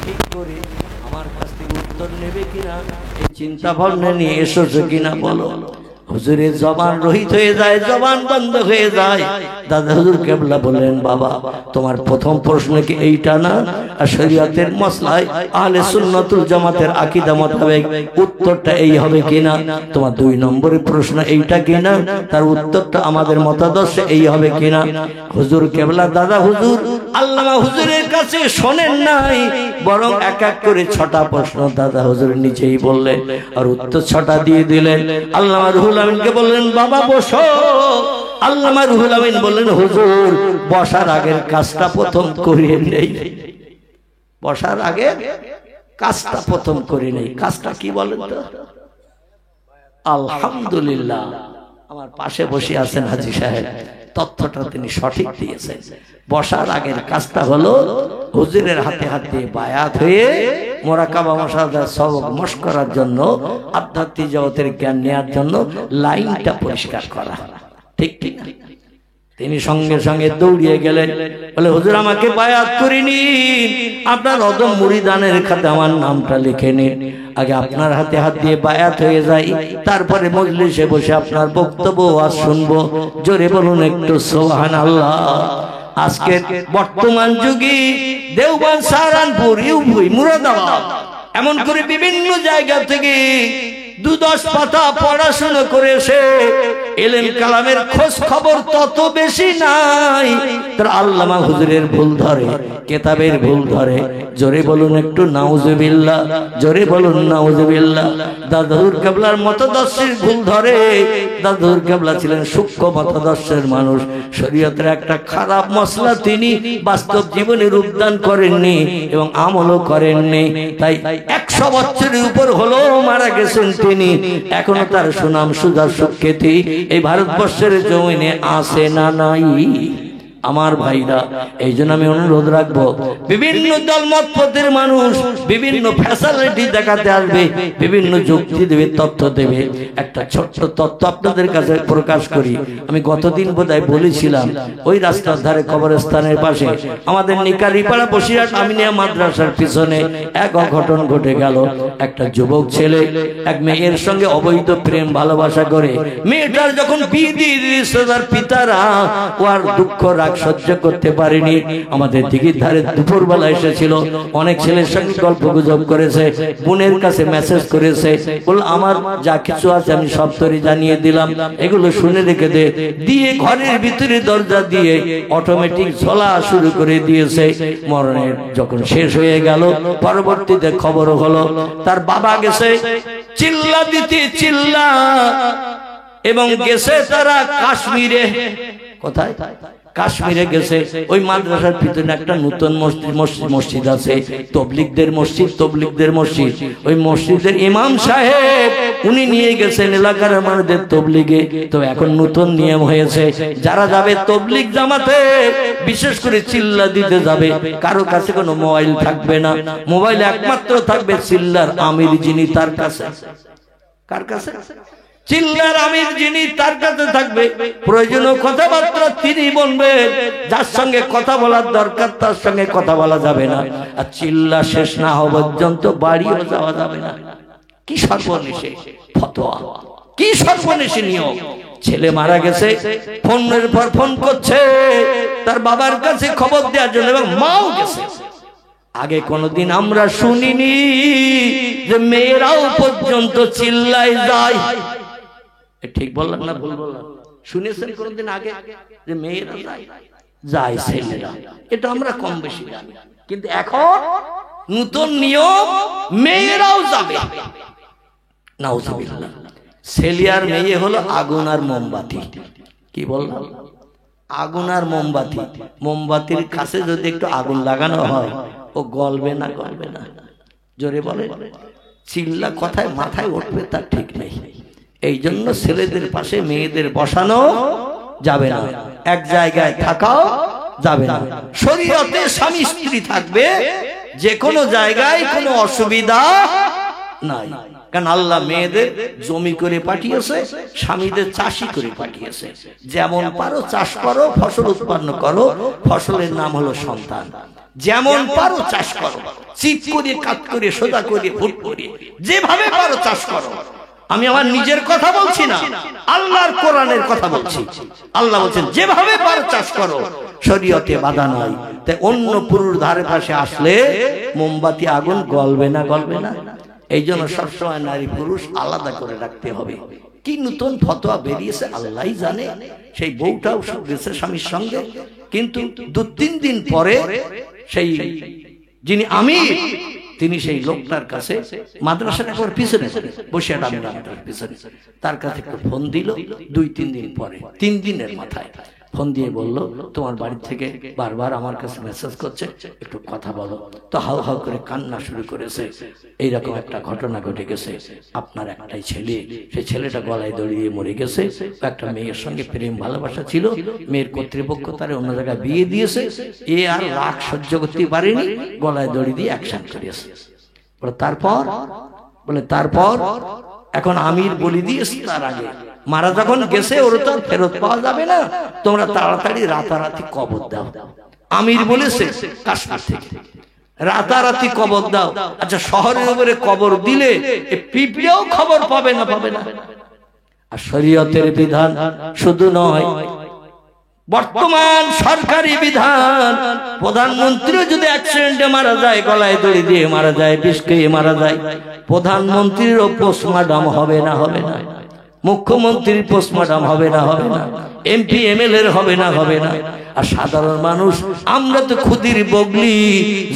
ঠিক করে আমার কাছ থেকে উত্তর নেবে কিনা এই চিন্তা ভাবনা নিয়ে এসেছো কিনা বলো। হুজুরের জবান রহিত হয়ে যায়, জবান বন্ধ হয়ে যায়। দাদা হুজুর কেবলা বললেন, বাবা তোমার প্রথম প্রশ্ন কি এইটা না? আর শরীয়তের মসলায় আহলে সুন্নাতুল জামাতের আকীদা মোতাবেক উত্তরটা এই হবে কিনা? তোমার 2 নম্বরের প্রশ্ন এইটা কিনা? তার উত্তরটা আমাদের মতাদর্শে এই হবে কিনা? হুজুর কেবলা, দাদা হুজুর আল্লামা হুজুরের কাছে শোনেন নাই, বরং এক এক করে 6টা প্রশ্ন দাদা হুজুর নিজেই বললেন আর উত্তর 6টা দিয়ে দিলেন। আল্লামা রুহুল আমিনকে বললেন, বাবা বসো। আল্লামা রুহুল আমিন বললেন, হুজুর বসার আগের কাজটা প্রথম করিয়ে নেই। বসার আগে কাজটা প্রথম করে নেই। কাজটা কি বলেন তো? আলহামদুলিল্লাহ, আমার পাশে বসে আছেন হাজী সাহেব, তথ্যটা তিনি সঠিক দিয়েছেন। বসার আগের কাজটা হলো হুজুরের হাতে হাতে বায়াত হয়ে মোরাকাবা মুশাহাদার সবক মশক করার জন্য, আধ্যাত্মিক জগতের জ্ঞান নেওয়ার জন্য লাইনটা পরিষ্কার করা। ঠিক ঠিক। তিনি সঙ্গে সঙ্গে দৌড়িয়ে গেলেন, বলে হুজুর আমাকে বায়াত করে নিন, আপনার অদম মুরিদানের খাতে আমার নামটা লিখে নিন। আগে আপনার হাতে হাত দিয়ে বায়াত হয়ে যাই, তারপরে মজলিসে বসে আপনার বক্তব্য আজ শুনবো। জোরে বলুন একটু সুবহানাল্লাহ। আজকের বর্তমান যুগে দেওবন্দ, সাহারানপুর, ইউপি, মুরাদাবাদ এমন করে বিভিন্ন জায়গা থেকে 2-10 পাতা পড়াশোনা করে এসে এলেম কালামের খোঁজ খবর তত বেশি নাই, তার আল্লামা হুজুরের ভুল ধরে, কেতাবের ভুল ধরে। জোরে বলুন একটু নাউজুবিল্লাহ, জোরে বলুন নাউজুবিল্লাহ। দাদুর কেবলার মতদর্শের ভুল ধরে। দাদুর কেবলা ছিলেন সূক্ষ্ম মতদর্শের মানুষ। শরীয়তের একটা খারাপ মসলা তিনি বাস্তব জীবনে রূপদান করেননি এবং আমলও করেননি। তাই 100 বছরের উপর হলো মারা গেছেন তিনি, এখনো তার সুনাম সুজা সুখ্যাতি এই ভারতবর্ষের জমিনে আছে না নাই? আমার ভাইরা, এই জন্য আমি অনুরোধ রাখবো, বিভিন্ন দলমত পথের মানুষ বিভিন্ন ফ্যাসিলিটি দেখাতে আসবে, বিভিন্ন যুক্তি দেবে, তথ্য দেবে। একটা ছোট্ট তথ্য আপনাদের কাছে প্রকাশ করি। আমি গতদিন বোধহয় বলেছিলাম, ওই রাস্তার ধারে কবরস্থানের পাশে আমাদের নিকারিপাড়া বসিরহাট আমিনিয়া মাদ্রাসার পিছনে এক অঘটন ঘটে গেল। একটা যুবক ছেলে এক মেয়ের সঙ্গে অবৈধ প্রেম ভালোবাসা করে, মেয়েটার যখন বিয়ে দিয়ে দিয়েছে, তার পিতারা ও আর দুঃখ রাগ সহ্য করতে পারেনি। আমাদের দিঘির ধারে দুপুরবেলা এসেছিল, অনেক ছেলের সঙ্গে গল্প গুজব করেছে, বোনের কাছে মেসেজ করেছে, বল আমার যা কিছু আছে আমি সব তোরে জানিয়ে দিলাম, এগুলো শুনে রেখে দে। দিয়ে ঘরের ভিতরে দরজা দিয়ে অটোমেটিক ঝোলা শুরু করে দিয়েছে। মরণের যখন শেষ হয়ে গেল, পরবর্তীতে খবর হলো তার বাবা গেছে চিল্লা দিতে, চিল্লা, এবং গেছে তারা কাশ্মীরে। কোথায়? কাশ্মীরে গেছে। ওই মাদ্রাসার ভিতরে একটা নতুন মসজিদ আছে, তবলিগদের মসজিদ, তবলিগদের মসজিদ। ওই মসজিদের ইমাম সাহেব উনি নিয়ে গেছেন এলাকার মানুষদের তবলিগে। তো এখন নতুন নিয়ম হয়েছে, যারা যাবে তবলিগ জামাতে, বিশেষ করে চিল্লা দিতে যাবে, কারো কাছে কোনো মোবাইল থাকবে না। মোবাইল একমাত্র থাকবে চিল্লার আমির যিনি, তার কাছে। কার কাছে? চিল্লার আমির যিনি, তার কাছে থাকবে। প্রয়োজনীয় কথাবার্তা তিনি বলবেন, যার সঙ্গে কথা বলার দরকার তার সঙ্গে কথা বলা যাবে না। আর চিল্লা শেষ না হওয়া পর্যন্ত বাড়িও যাওয়া যাবে না। কি সর্বনেশে ফতোয়া, কি সর্বনেশে নিয়ম। ছেলে মারা গেছে, ফোনের পর ফোন করছে তার বাবার কাছে খবর দেওয়ার জন্য, এবং মাও গেছে। আগে কোনদিন আমরা শুনিনি যে মেয়েরাও পর্যন্ত চিল্লায় যায়। ঠিক বললাম না ভুল বললাম? শুনেছেন কোনদিন আগে যে মেয়েরা যায়, ছেলেরা? এটা আমরা কম বেশি জানি, কিন্তু এখন নতুন নিয়ম, মেয়েরাও যাবে। নাউজুবিল্লাহ। ছেলে আর মেয়ে হলো আগুন আর মোমবাতি। কি বললাম? আগুন আর মোমবাতি। মোমবাতির কাছে যদি একটু আগুন লাগানো হয়, ও গলবে না, গলবে না? জোরে বলে। চিল্লা কথায় মাথায় উঠবে তার ঠিক নেই। এই জন্য ছেলেদের পাশে মেয়েদের বসানো যাবে না, এক জায়গায় থাকাও যাবে না। শরীয়তে স্বামী স্ত্রী থাকবে, যে কোনো জায়গায় কোনো অসুবিধা নাই। কারণ আল্লাহ মেয়েদের জমি করে পাঠিয়েছে, স্বামীদের চাষি করে পাঠিয়েছে। যেমন পারো চাষ করো, ফসল উৎপন্ন করো, ফসলের নাম হলো সন্তান। যেমন পারো চাষ করো, চিক করে, কাট করে, সোজা করে, ফুট করে, যেভাবে পারো চাষ করো। আমি আমার নিজের কথা বলছি না, আল্লাহর কোরআনের কথা বলছি। আল্লাহ বলছেন যেভাবে পারো চাষ করো, শরীয়তে বাধা নাই। তাই অন্য পুরুষ ধারে পাশে আসলে মোমবাতি আগুন গলবে না, গলবে না। এই জন্য সবসময় নারী পুরুষ আলাদা করে রাখতে হবে। কি নতুন ফতোয়া বেরিয়েছে আল্লাহই জানে। সেই বউটাও গেছে স্বামীর সঙ্গে, কিন্তু 2-3 দিন পরে সেই যিনি আমির, তিনি সেই লোকটার কাছে মাদ্রাসার একবার পিছনে বসে পিছনে তার কাছে একটু ফোন দিল। 2-3 দিন পরে, 3 দিনের মাথায় ফোন দিয়ে বলল, তোমার বাড়ি থেকে বারবার আমার কাছে মেসেজ করছে, একটু কথা বলো। তো হাউ হাউ করে কান্না শুরু করেছে। এইরকম একটা ঘটনা ঘটে গেছে, আপনার একটাই ছেলে, সেই ছেলেটা গলায় দড়ি দিয়ে মরে গেছে। একটা মেয়ের সঙ্গে প্রেম ভালোবাসা ছিল, মেয়ের কর্তৃপক্ষ তারে অন্য জায়গায় বিয়ে দিয়েছে। এ আর রাগ সহ্য করতে পারেনি, গলায় দড়ি দিয়ে অ্যাকশন করেছে। তারপর এখন আমির বলি দিয়েছি, তার আগে মারা যখন গেছে ওর তো ফেরত পাওয়া যাবে না, তোমরা তাড়াতাড়ি রাতারাতি কবর দাও। আমির বলেছে কাশ্মীর থেকে রাতারাতি কবর দাও। আচ্ছা, শহরের উপরে কবর দিলে পিঁপড়েও খবর পাবে না, পাবে না। আর শরীয়তের বিধান শুধু নয়, বর্তমান সরকারি বিধান, প্রধানমন্ত্রী যদি অ্যাক্সিডেন্টে মারা যায়, গলায় দড়ি দিয়ে মারা যায়, বিষ খেয়ে মারা যায়, প্রধানমন্ত্রীরও পোস্টমর্টম হবে না, হবে না। মুখ্যমন্ত্রীর পোস্টমর্টম হবে না, হবে না। এমপি এমএলএ হবে না, হবে না। আর সাধারণ মানুষ আমরা তো খুদির বগলি,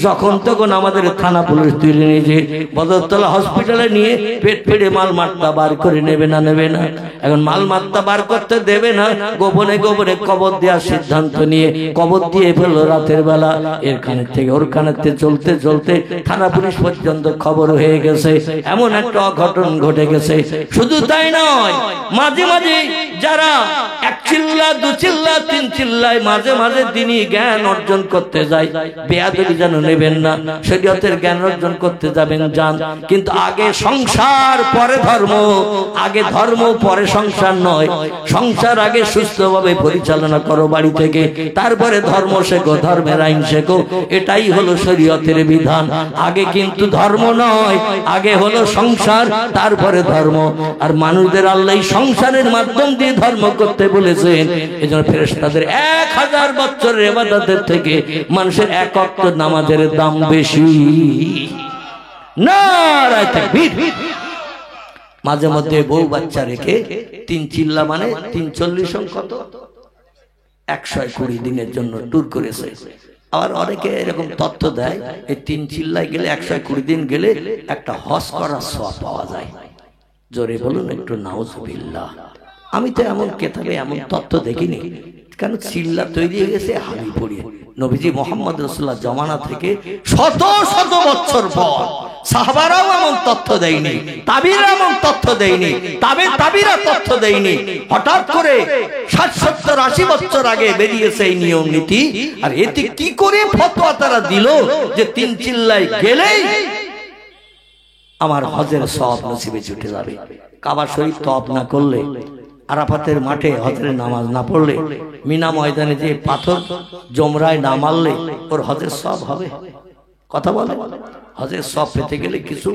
যখন তখন আমাদের থানা পুলিশ তুলে নিয়ে যে বদরতলা হসপিটালে নিয়ে পেট ফেড়ে মালমাত্তা বার করে নেবে না, নেবে না। এখন মালমাত্তা বার করতে দেবে না, গোপনে গোপনে কবর দেওয়ার সিদ্ধান্ত নিয়ে কবর দিয়ে ফেললো রাতের বেলা। এর কানের থেকে ওর কানের থেকে চলতে চলতে থানা পুলিশ পর্যন্ত খবর হয়ে গেছে। এমন একটা অঘটন ঘটে গেছে। শুধু তাই নয়, মাঝে মাঝে যারা 1 চিল্লা 2 চিল্লা 3 চিল্লায় মাঝে মাঝে দিনই জ্ঞান অর্জন করতে যায়, বেয়াদবি যেন নেবেন না। শরীয়তের জ্ঞান অর্জন করতে যাবেন, যান, কিন্তু আগে সংসার পরে ধর্ম, আগে ধর্ম পরে সংসার নয়। সংসার আগে সুস্থভাবে পরিচালনা করো বাড়ি থেকে, তারপরে ধর্ম শেখো, ধর্মের আইন শেখো। এটাই হলো শরীয়তের বিধান। আগে কিন্তু ধর্ম নয়, আগে হলো সংসার, তারপরে ধর্ম। আর মানুষদের আল্লাহ সংসারের মাধ্যম দিয়ে ধর্ম করতে বলেছেন। এজন্য ফেরেশতাদের 1000 বছরের ইবাদতের থেকে মানুষের 1 ওয়াক্ত নামাজের দাম বেশি। নারায়ে তাকবীর। মাঝে মধ্যে বউ বাচ্চা রেখে 3 চিল্লা মানে 340 কত 120 দিনের জন্য ট্যুর করেছে। আবার অনেকে এরকম তথ্য দেয়, এই 3 চিল্লায় গেলে 120 দিন গেলে একটা হজ করার সওয়াব পাওয়া যায়। জোরে বলুন একটু নাউজুবিল্লাহ। আমি তো এমন কেতাবে এমন তথ্য দেখিনি। কেন চিল্লা তৈরি হয়ে গেছে হানি পড়িয়ে। নবীজি মুহাম্মদ রাসূলুল্লাহ জামানা থেকে শত শত বছর পর সাহাবারাও এমন তথ্য দেয়নি, তাবিরা এমন তথ্য দেয়নি, তাবিরা তথ্য দেয়নি। হঠাৎ করে 60-70-80 বছর আগে বেরিয়েছে এই নিয়ম নীতি। আর এতে কি করে ফতোয়া তারা দিল যে 3 চিল্লায় গেলেই আমার হজের সওয়াব নসিবে ছুটে যাবে। কাবা শরীফ তওয়াফ না করলে, আরাফাতের মাঠে হজের নামাজ না পড়লে, মিনা ময়দানে যে পাথর জমরায় না মারলে ওর হজের সওয়াব হবে? কথা বলে। হজের সওয়াব পেতে গেলে কিছু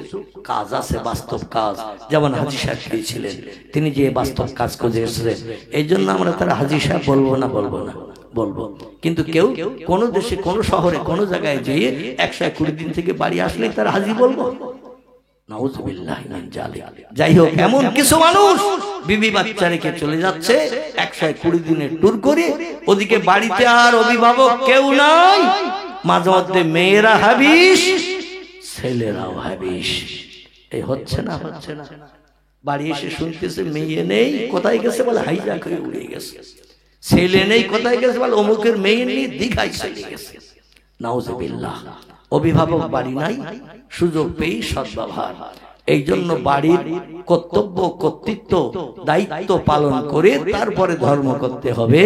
কাজ আছে, বাস্তব কাজ। যেমন হাজী সাহেব ছিলেন, তিনি যে বাস্তব কাজ করে এসেছিলেন। এই জন্য আমরা তারা হাজী সাহেব বলবো না, বলবো না, বলবো। কিন্তু কেউ কোন দেশে, কোন শহরে, কোন জায়গায় যেয়ে 120 দিন থেকে বাড়ি আসলেই তারা হাজী বলবো? নাউজুবিল্লাহ মিন জালিক। যাই হোক, এমন কিছু মানুষ বিবি বাচ্চা রেখে চলে যাচ্ছে 120 দিনের ট্যুর করে, ওদিকে বাড়িতে আর অভিভাবক কেউ নাই। মাঝে মধ্যে মেয়েরা হাবিস, ছেলেরাও হাবিস। এই হচ্ছে না, হচ্ছে না। বাড়ি এসে শুনতেছে মেয়ে নেই, কোথায় গেছে বলে হাইজাক হয়ে উড়ে গেছে। ছেলে নেই, কোথায় গেছে বলে অমুকের মেয়ে নেই, দীঘায় চলে গেছে। নাউজুবিল্লাহ। অভিভাবক বাড়ি নাই, সুযোগ পেয়ে সদ্ব্যবহার। এই জন্য বাড়ির কর্তব্য কর্তৃত্ব দায়িত্ব পালন করে তারপরে ধর্ম করতে হবে,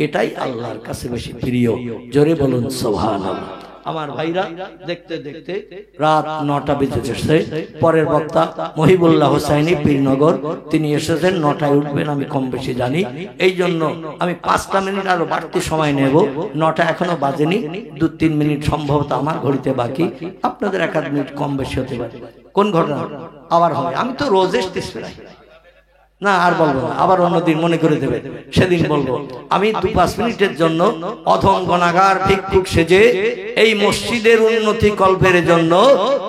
এটাই আল্লাহর কাছে বেশি প্রিয়। জোরে বলুন সুবহানাল্লাহ। আমার ভাইরা, দেখতে দেখতে রাত 9টা বেজেছে। পরের বক্তা মহিবুল্লাহ হোসাইনি পীরনগর, তিনি এসেছেন 9টায় উঠবেন, আমি কম বেশি জানি। এই জন্য আমি 5টা মিনিট আরো বাড়তি সময় নেব। 9টা এখনো বাজেনি, 2-3 মিনিট সম্ভবত আমার ঘড়িতে বাকি, আপনাদের 1-2 মিনিট কম বেশি হতে পারে। কোন ঘটনা আবার হবে? আমি তো রোজ এসতেছি না, আর বলবো না, আবার অন্যদিন মনে করে দেবে, সেদিন বলবো। আমি 2-5 মিনিটের জন্য অধম গুনাহগার ভিক্ষুক সেজে এই মসজিদের উন্নতি কল্পের জন্য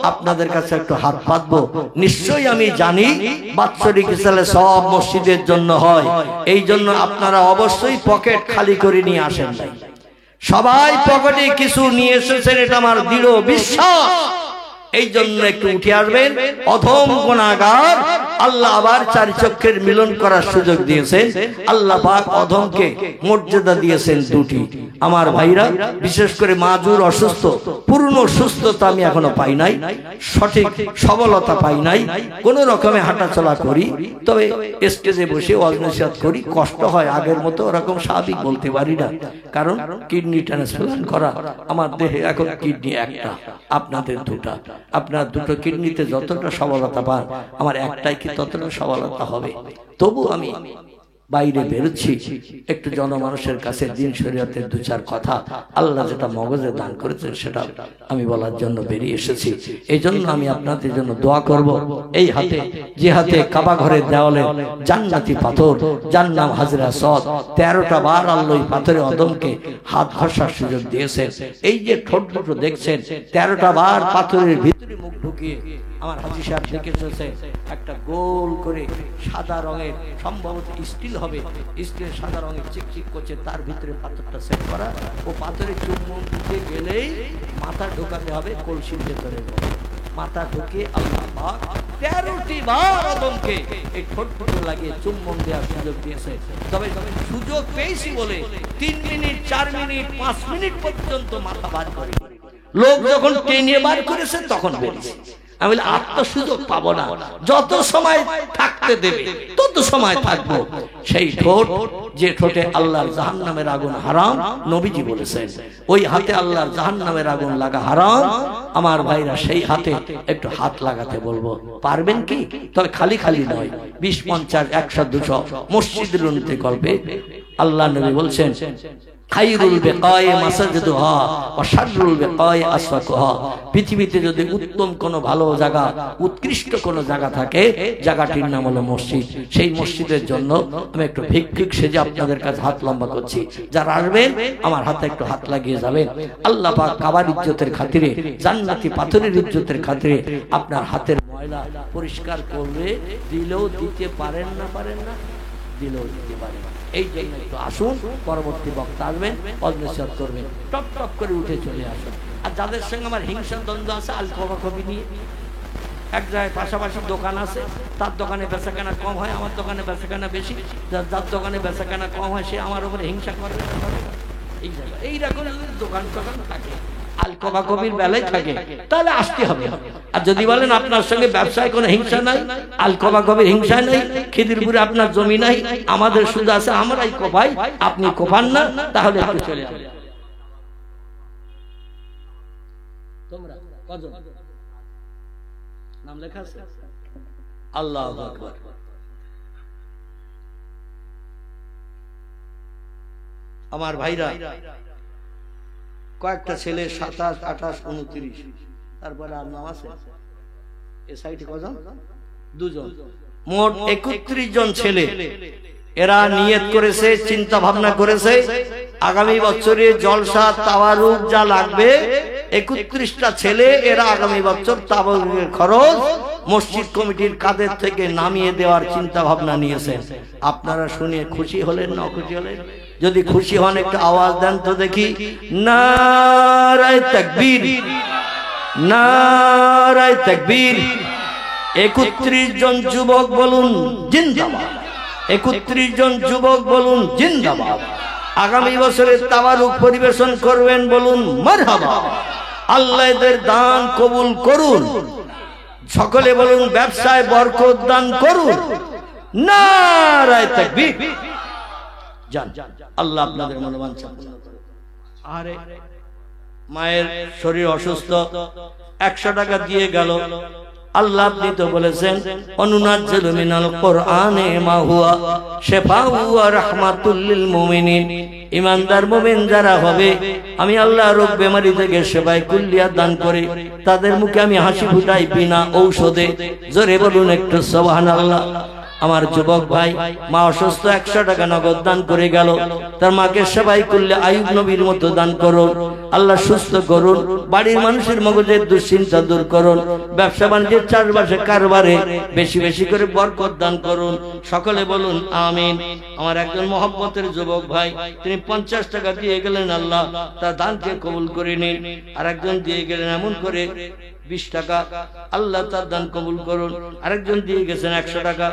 আপনাদের কাছে একটু হাত পাতবো। নিশ্চয়ই আমি জানি বাৎসরিক সালে সব মসজিদের জন্য হয়, এই জন্য আপনারা অবশ্যই পকেট খালি করে নিয়ে আসেন নাই। সবাই পকেটে কিছু নিয়ে এসেছেন, এটা আমার দৃঢ় বিশ্বাস। এই জন্য একটু উঠে আসবেন। অধম গুনাহগার আল্লাহ আবার 4 চক্ষের মিলন করার সুযোগ দিয়েছেন। আল্লাহ পাক অধমকে মর্যাদা দিয়েছেন 2টি। আমার ভাইরা, বিশেষ করে মাজুর অসুস্থ, পূর্ণ সুস্থতা আমি এখনো পাই নাই, সঠিক সবলতা পাই নাই। কোন রকমে হাঁটাচলা করি, তবে স্টেজে বসে ওয়াজ নসিহত করি, কষ্ট হয়। আগের মতো ওরকম স্বাভাবিক বলতে পারি না, কারণ কিডনি ট্রান্সপ্লান্ট করা আমার দেহে এখন কিডনি একটা, আপনাদের 2টা। আপনার 2টো কিডনিতে যতটা সবলতা পান, আমার একটাই কি ততটা সবলতা হবে? তবু আমি বাইরে বেরোচ্ছি একটু জনমানুষের কাছে দিন শরীয়তের 2-4 কথা আল্লাহ যেটা মগজে দান করেছেন সেটা আমি বলার জন্য বেরিয়ে এসেছি। এই জন্য আমি আপনাদের জন্য দোয়া করব। এই হাতে, যে হাতে কাবা ঘরের দেওয়ালে জান্নাতি পাথর, যার নাম হাজরা আসওয়াদ, 13টা বার আল্লাহ পাথরে অদমকে হাত ঘষার সুযোগ দিয়েছেন। এই যে ঠোঁট দুটো দেখছেন, 13টা বার পাথরের ভিতরে মুখ ঢুকিয়ে আমার হাজী সাহেব দেখে চলছে একটা গোল করে সাদা রঙের, সম্ভবত স্টিল হবে, স্টিল সাদা রঙের চিকচিক করছে, তার ভিতরে পাথরটা সেট করা। ও পাথরে চুম্বন দিতে গেলেই মাথা ঢোকাতে হবে কলসির ভেতরে। মাথা ঢুকে আল্লাহ পাক 13টি বার আদমকে এই ঠোঁট দুটো লাগিয়ে চুম্বন দেওয়ার সুযোগ দিয়েছে। তবে সুযোগ পেয়েছি বলে 3 মিনিট, 4 মিনিট, 5 মিনিট পর্যন্ত মাথা বার করে লোক যখন টেনে বার করেছে তখন বেরিয়েছে। আমি বলি আর তো সুযোগ পাবো না, যত সময় থাকতে দেবে তত সময় থাকবো। সেই ঠোঁট, যে ঠোঁটে আল্লাহর জাহান্নামের আগুন হারাম, নবীজি বলেছেন ওই হাতে আল্লাহর জাহান্নামের আগুন লাগা হারাম। আমার ভাইরা, সেই হাতে একটু হাত লাগাতে বলবো, পারবেন কি? তবে খালি খালি নয়, 20, 50, 100, 200 মসজিদের উন্নতি করবে। আল্লাহ নবী বলছেন খায়রুল বিকায়ে মাসাজিদুহা ওয়া শাররুল বিকায়ে আসওয়াকুহা। পৃথিবীতে যদি উত্তম কোন ভালো জায়গা, উৎকৃষ্ট কোন জায়গা থাকে, জায়গাটির নাম হলো মসজিদ। সেই মসজিদের জন্য আমি একটু ভিক্ষুক সেজে আপনাদের কাছে হাত লম্বা করছি। যারা আসবেন আমার হাতে একটু হাত লাগিয়ে যাবেন। আল্লাহ পাক কাবার ইজ্জতের খাতিরে, জান্নাতি পাথরের ইজ্জতের খাতিরে আপনার হাতের ময়লা পরিষ্কার করবে। দিলেও দিতে পারেন না, দিলেও দিতে পারেন। এই জন্য একটু আসুন, পরবর্তী বক্তা আসবেন, অজনসিহত করবেন, টপ টপ করে উঠে চলে আসুন। আর যাদের সঙ্গে আমার হিংসা দ্বন্দ্ব আছে, আল কবি নিয়ে এক জায়গায় পাশাপাশি দোকান আছে, তার দোকানে বেচাকেনা কম হয়, আমার দোকানে বেচাকেনা বেশি, যার দোকানে বেচাকেনা কম হয় সে আমার উপরে হিংসা করবে। এইরকম দোকান থাকে, আল কবির বেলায় থাকে, তাহলে আসতে হবে। আর যদি বলেন আপনার সঙ্গে ব্যবসায় কোনো হিংসা নাই, আল কবির হিংসা নাই, খিদিরপুরে আপনার জমি নাই, আমাদের শুধু আছে, আমরাই কোপাই, আপনি কোপান না, তাহলে একটু চলে আসবে। তোমরা কজন নাম লেখা আছে? আল্লাহু আকবার। আমার ভাইরা, কয়েকটা ছেলে 27, 28, 29, তারপরে আর নাম আছে এ সাইডে কজন? 2 জন, মোট 31 জন ছেলে। এরা নিয়ত করেছে, চিন্তা ভাবনা করেছে আগামী বছরে জলসা তাওয়ারুক যা লাগবে, 31টা ছেলে এরা আগামী বছর তাওয়ারুকের খরচ মসজিদ কমিটির কাদের থেকে নামিয়ে দেওয়ার চিন্তা ভাবনা নিয়েছেন। আপনারা শুনে খুশি হলেন না খুশি হলেন? যদি খুশি হন একটু আওয়াজ দেন তো দেখি। নারায়ে তাকবীর, নারায়ে তাকবীর। 31 জন যুবক বলুন জিন্দাবাদ, 31 জন যুবক বলুন জিন্দাবাদ। আগামী বছরে তাওয়ারুক পরিবেশন করবেন, বলুন মারহাবা। আল্লাহ এদের দান কবুল করুন। সকলে বলুন ব্যবসায় বরকত দান করুন। নারায়ে তাকবীর। যান, আল্লাহ আপনাদের মনোবাঞ্ছা পূর্ণ করুন। আরে মায়ের শরীর অসুস্থ, 100 টাকা দিয়ে গেল। আল্লাহ আপনি তো বলেছেন অনুনাজ্জিলু মিনাল কোরআনে মা হুয়া শিফাউ ওয়া রাহমাতুল লিল মুমিনিন। ঈমানদার মুমিন যারা হবে আমি আল্লাহ রোগ বেমারি থেকে সেবায় কুল্লিয়া দান করে তাদের মুখে আমি হাসি ফুটাই বিনা ঔষধে। জোরে বলুন একটু সুবহানাল্লাহ। আমার যুবক ভাই মা অসুস্থ, 100 টাকা নগদ দান করে গেল। তার মাকে সেবাই করলে আইয়ুব নবীর মতো দান করুন। আল্লাহ সুস্থ করুন, বাড়ির মানুষের মগজের দুশ্চিন্তা দূর করুন, ব্যবসা বাণিজ্যের চাষবাসে কারবারে বেশি বেশি করে বরকত দান করুন। সকলে বলুন আমিন। আমার একজন মহব্বতের যুবক ভাই, তিনি 50 টাকা দিয়ে গেলেন, আল্লাহ তার দানকে কবুল করে নিন। আর একজন দিয়ে গেলেন এমন করে 20 টাকা, আল্লাহ তার দান কবুল করুন। আরেকজন দিয়ে গেছেন 100 টাকা,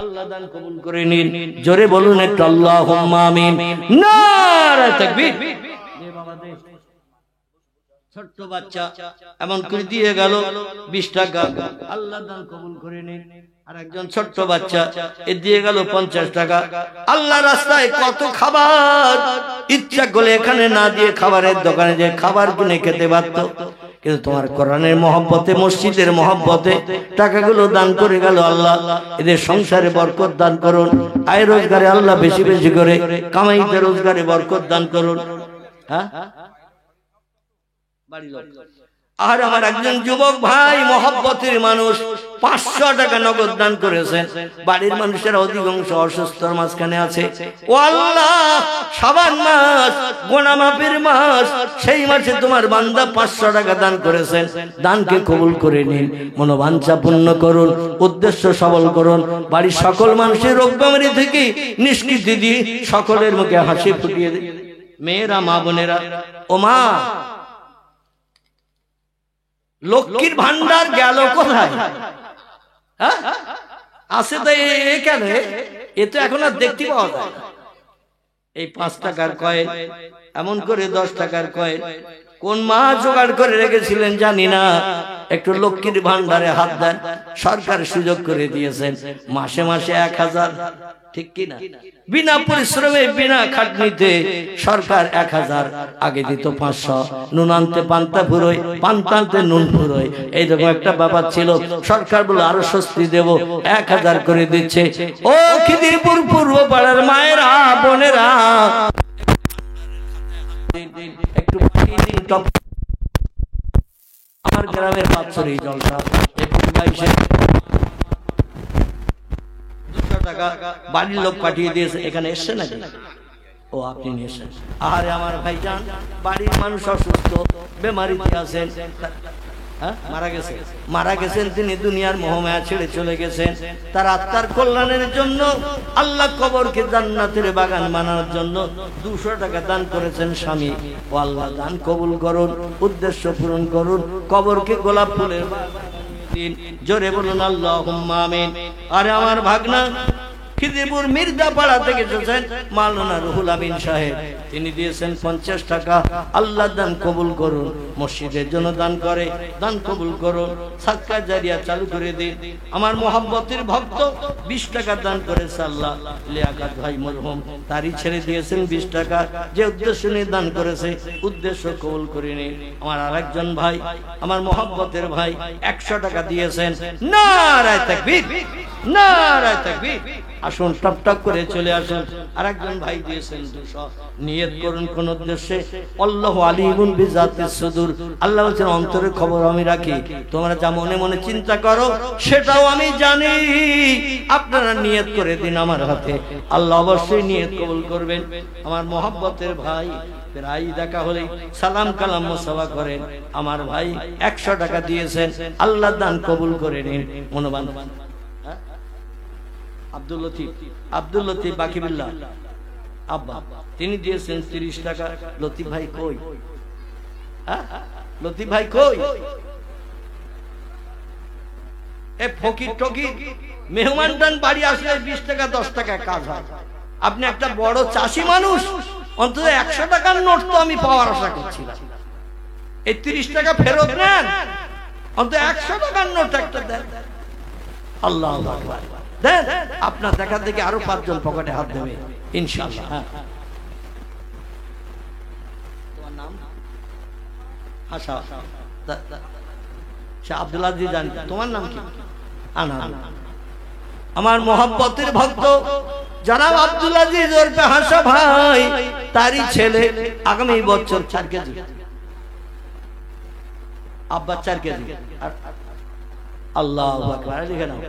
আল্লাহ দান কবুল করে নিন। জোরে বলুন একটু আল্লাহুম্মা আমিন। নারায়ে তাকবীর। ছোট্ট বাচ্চা এমন করে দিয়ে গেল 20 টাকা, আল্লাহ দান কবুল করে নিন। আর একজন ছোট্ট বাচ্চা এ দিয়ে গেল 50 টাকা। আল্লাহ রাস্তায় কত খাবার, ইচ্ছা করলে এখানে না দিয়ে খাবারের দোকানে যে খাবার কিনে খেতে পারত, কিন্তু তোমার কোরআনের মহব্বতে, মসজিদের মহব্বতে টাকাগুলো দান করে গেল। আল্লাহ এদের সংসারে বরকত দান করুন, আয় রোজগারে আল্লাহ বেশি বেশি করে কামাইতে রোজগারে বরকত দান করুন। হ্যাঁ, আর আমার একজন যুবক ভাই মহব্বতের মানুষ 500 টাকা নগদ দান করেছেন। বাড়ির মানুষের অধিকাংশ অসুস্থর মাঝখানে আছে। ও আল্লাহ, শাবান মাস গোনা মাপের মাস, সেই মাসে তোমার বান্দা 500 টাকা দান করেছেন। দানকে কবুল করে নিন, মনোবাঞ্ছা পূর্ণ করুন, উদ্দেশ্য সবল করুন। বাড়ির সকল মানুষের রোগ বেমারি থেকে নিষ্কৃতি দিয়ে সকলের মুখে হাসি ফুটিয়ে দিন। মেয়েরা, মা বোনেরা, ও মা, লক্ষ্মীর ভান্ডার গেল কোথায়? আছে তো এখানে, এ তো এখন আর দেখতে পাওয়া যায়। এই 5 টাকার কয়েন, এমন করে 10 টাকার কয়েন কোন মা জোগাড় করে রেখেছিলেন জানি না। একটু লক্ষ্মীর ভান্ডারে হাত দেন, সরকার সুযোগ করে দিয়েছেন মাসে মাসে 1000, ঠিক কিনা? বিনা পরিশ্রমে বিনা খাটনিতে সরকার 1000, আগে দিত 500। নুন আনতে পান্তা ফুরোয়, পান্তা আনতে নুন ফুরোয়, এইরকম একটা ব্যাপার ছিল। সরকার বলে আরো স্বস্তি দেব, 1000 করে দিচ্ছে। ও খিদিরপুর পূর্ব পাড়ার মায়েরা, বোনেরা, একটু আমার গ্রামের বাৎসরিক জলসা বাড়ির লোক পাঠিয়ে দিয়েছে, এখানে এসছে নাকি? ও আপনি নিয়েছেন। আরে আমার ভাইজান, বাড়ির মানুষ অসুস্থ, বেমারিতে আছেন, মারা গেছেন তিনি, দুনিয়ার মোহমায়া ছেড়ে চলে গেছেন। তার আত্মার কল্যাণের জন্য আল্লাহ কবরকে জান্নাতের বাগান বানানোর জন্য 200 টাকা দান করেছেন স্বামী। ও আল্লাহ, দান কবুল করুন, উদ্দেশ্য পূরণ করুন, কবরকে গোলাপ ফুলের দিন। জোরে বলুন আল্লাহুম্মা আমিন। আরে আমার ভাগনা খিদিরপুর মির্জাপাড়া থেকে এসেছেন মাওলানা রুহুল আমিন সাহেব, তিনি দিয়েছেন 50 টাকা। আল্লাহ দান কবুল করুন, মসজিদের জন্য দান করে, দান কবুল করুন, সাদকা জারিয়া চালু করে দিন। আমার মহব্বতের ভক্ত 20 টাকা দান করেছে, আল্লাহ লিয়াকত ভাই মরহুম, তারই ছেড়ে দিয়েছেন 20 টাকা। যে উদ্দেশ্য নিয়ে দান করেছে, উদ্দেশ্য কবুল করে নিন। আমার আরেকজন ভাই, আমার মহব্বতের ভাই, 100 টাকা দিয়েছেন। নারায়ে তাকবীর, নারায়ে তাকবীর। আসুন, টপ টপ করে চলে আসুন। আরেকজন ভাই দিয়েছেন 200। নিয়ত করুন কোন উদ্দেশ্যে। আল্লাহু আলিমুন বিজাতিস সুদূর, আল্লাহ বলেন অন্তরের খবর আমি রাখি, তোমরা যা মনে মনে চিন্তা করো সেটাও আমি জানি। আপনারা নিয়ত করে দিন আমার হাতে, আল্লাহ অবশ্যই নিয়ত কবুল করবেন। আমার মহব্বতের ভাই, প্রায় দেখা হলে সালাম কালাম মুসাফা করেন। আমার ভাই 100 টাকা দিয়েছেন, আল্লাহ দান কবুল করে নিন। মনোবান আব্দুল লতিফ, আব্দুল লতিফ বাকিবিল্লাহ আব্বা, তিনি দিয়েছেন 30 টাকা। লতিফ ভাই কই? লতিফ ভাই কই? এ ফকির টকির মেহমান টান বাড়ি আসলে 20 টাকা 10 টাকা কাজ হয়। আপনি একটা বড় চাষি মানুষ, অন্তত 100 টাকার নোট তো আমি পাওয়ার আশা করছিলাম। এই 30 টাকা ফেরত নেন, অন্তত 100 টাকার নোট একটা দেন। আল্লাহু আকবার। দেন, আপনার দেখা দেখে আরো 5 জন পকেটে হাত দেবে ইনশাআল্লাহ। হ্যাঁ, তোমার নাম? আশা শাহ আব্দুল আজিজ জান, তোমার নাম কি? আনহার। আমার মোহাব্বতের ভক্ত জনাব আব্দুল আজিজ ওরফে হাসা ভাই, তারই ছেলে আগামী বছর 4 কেজি, আব্বা 4 কেজি। আল্লাহু আকবার। লিখে নাও।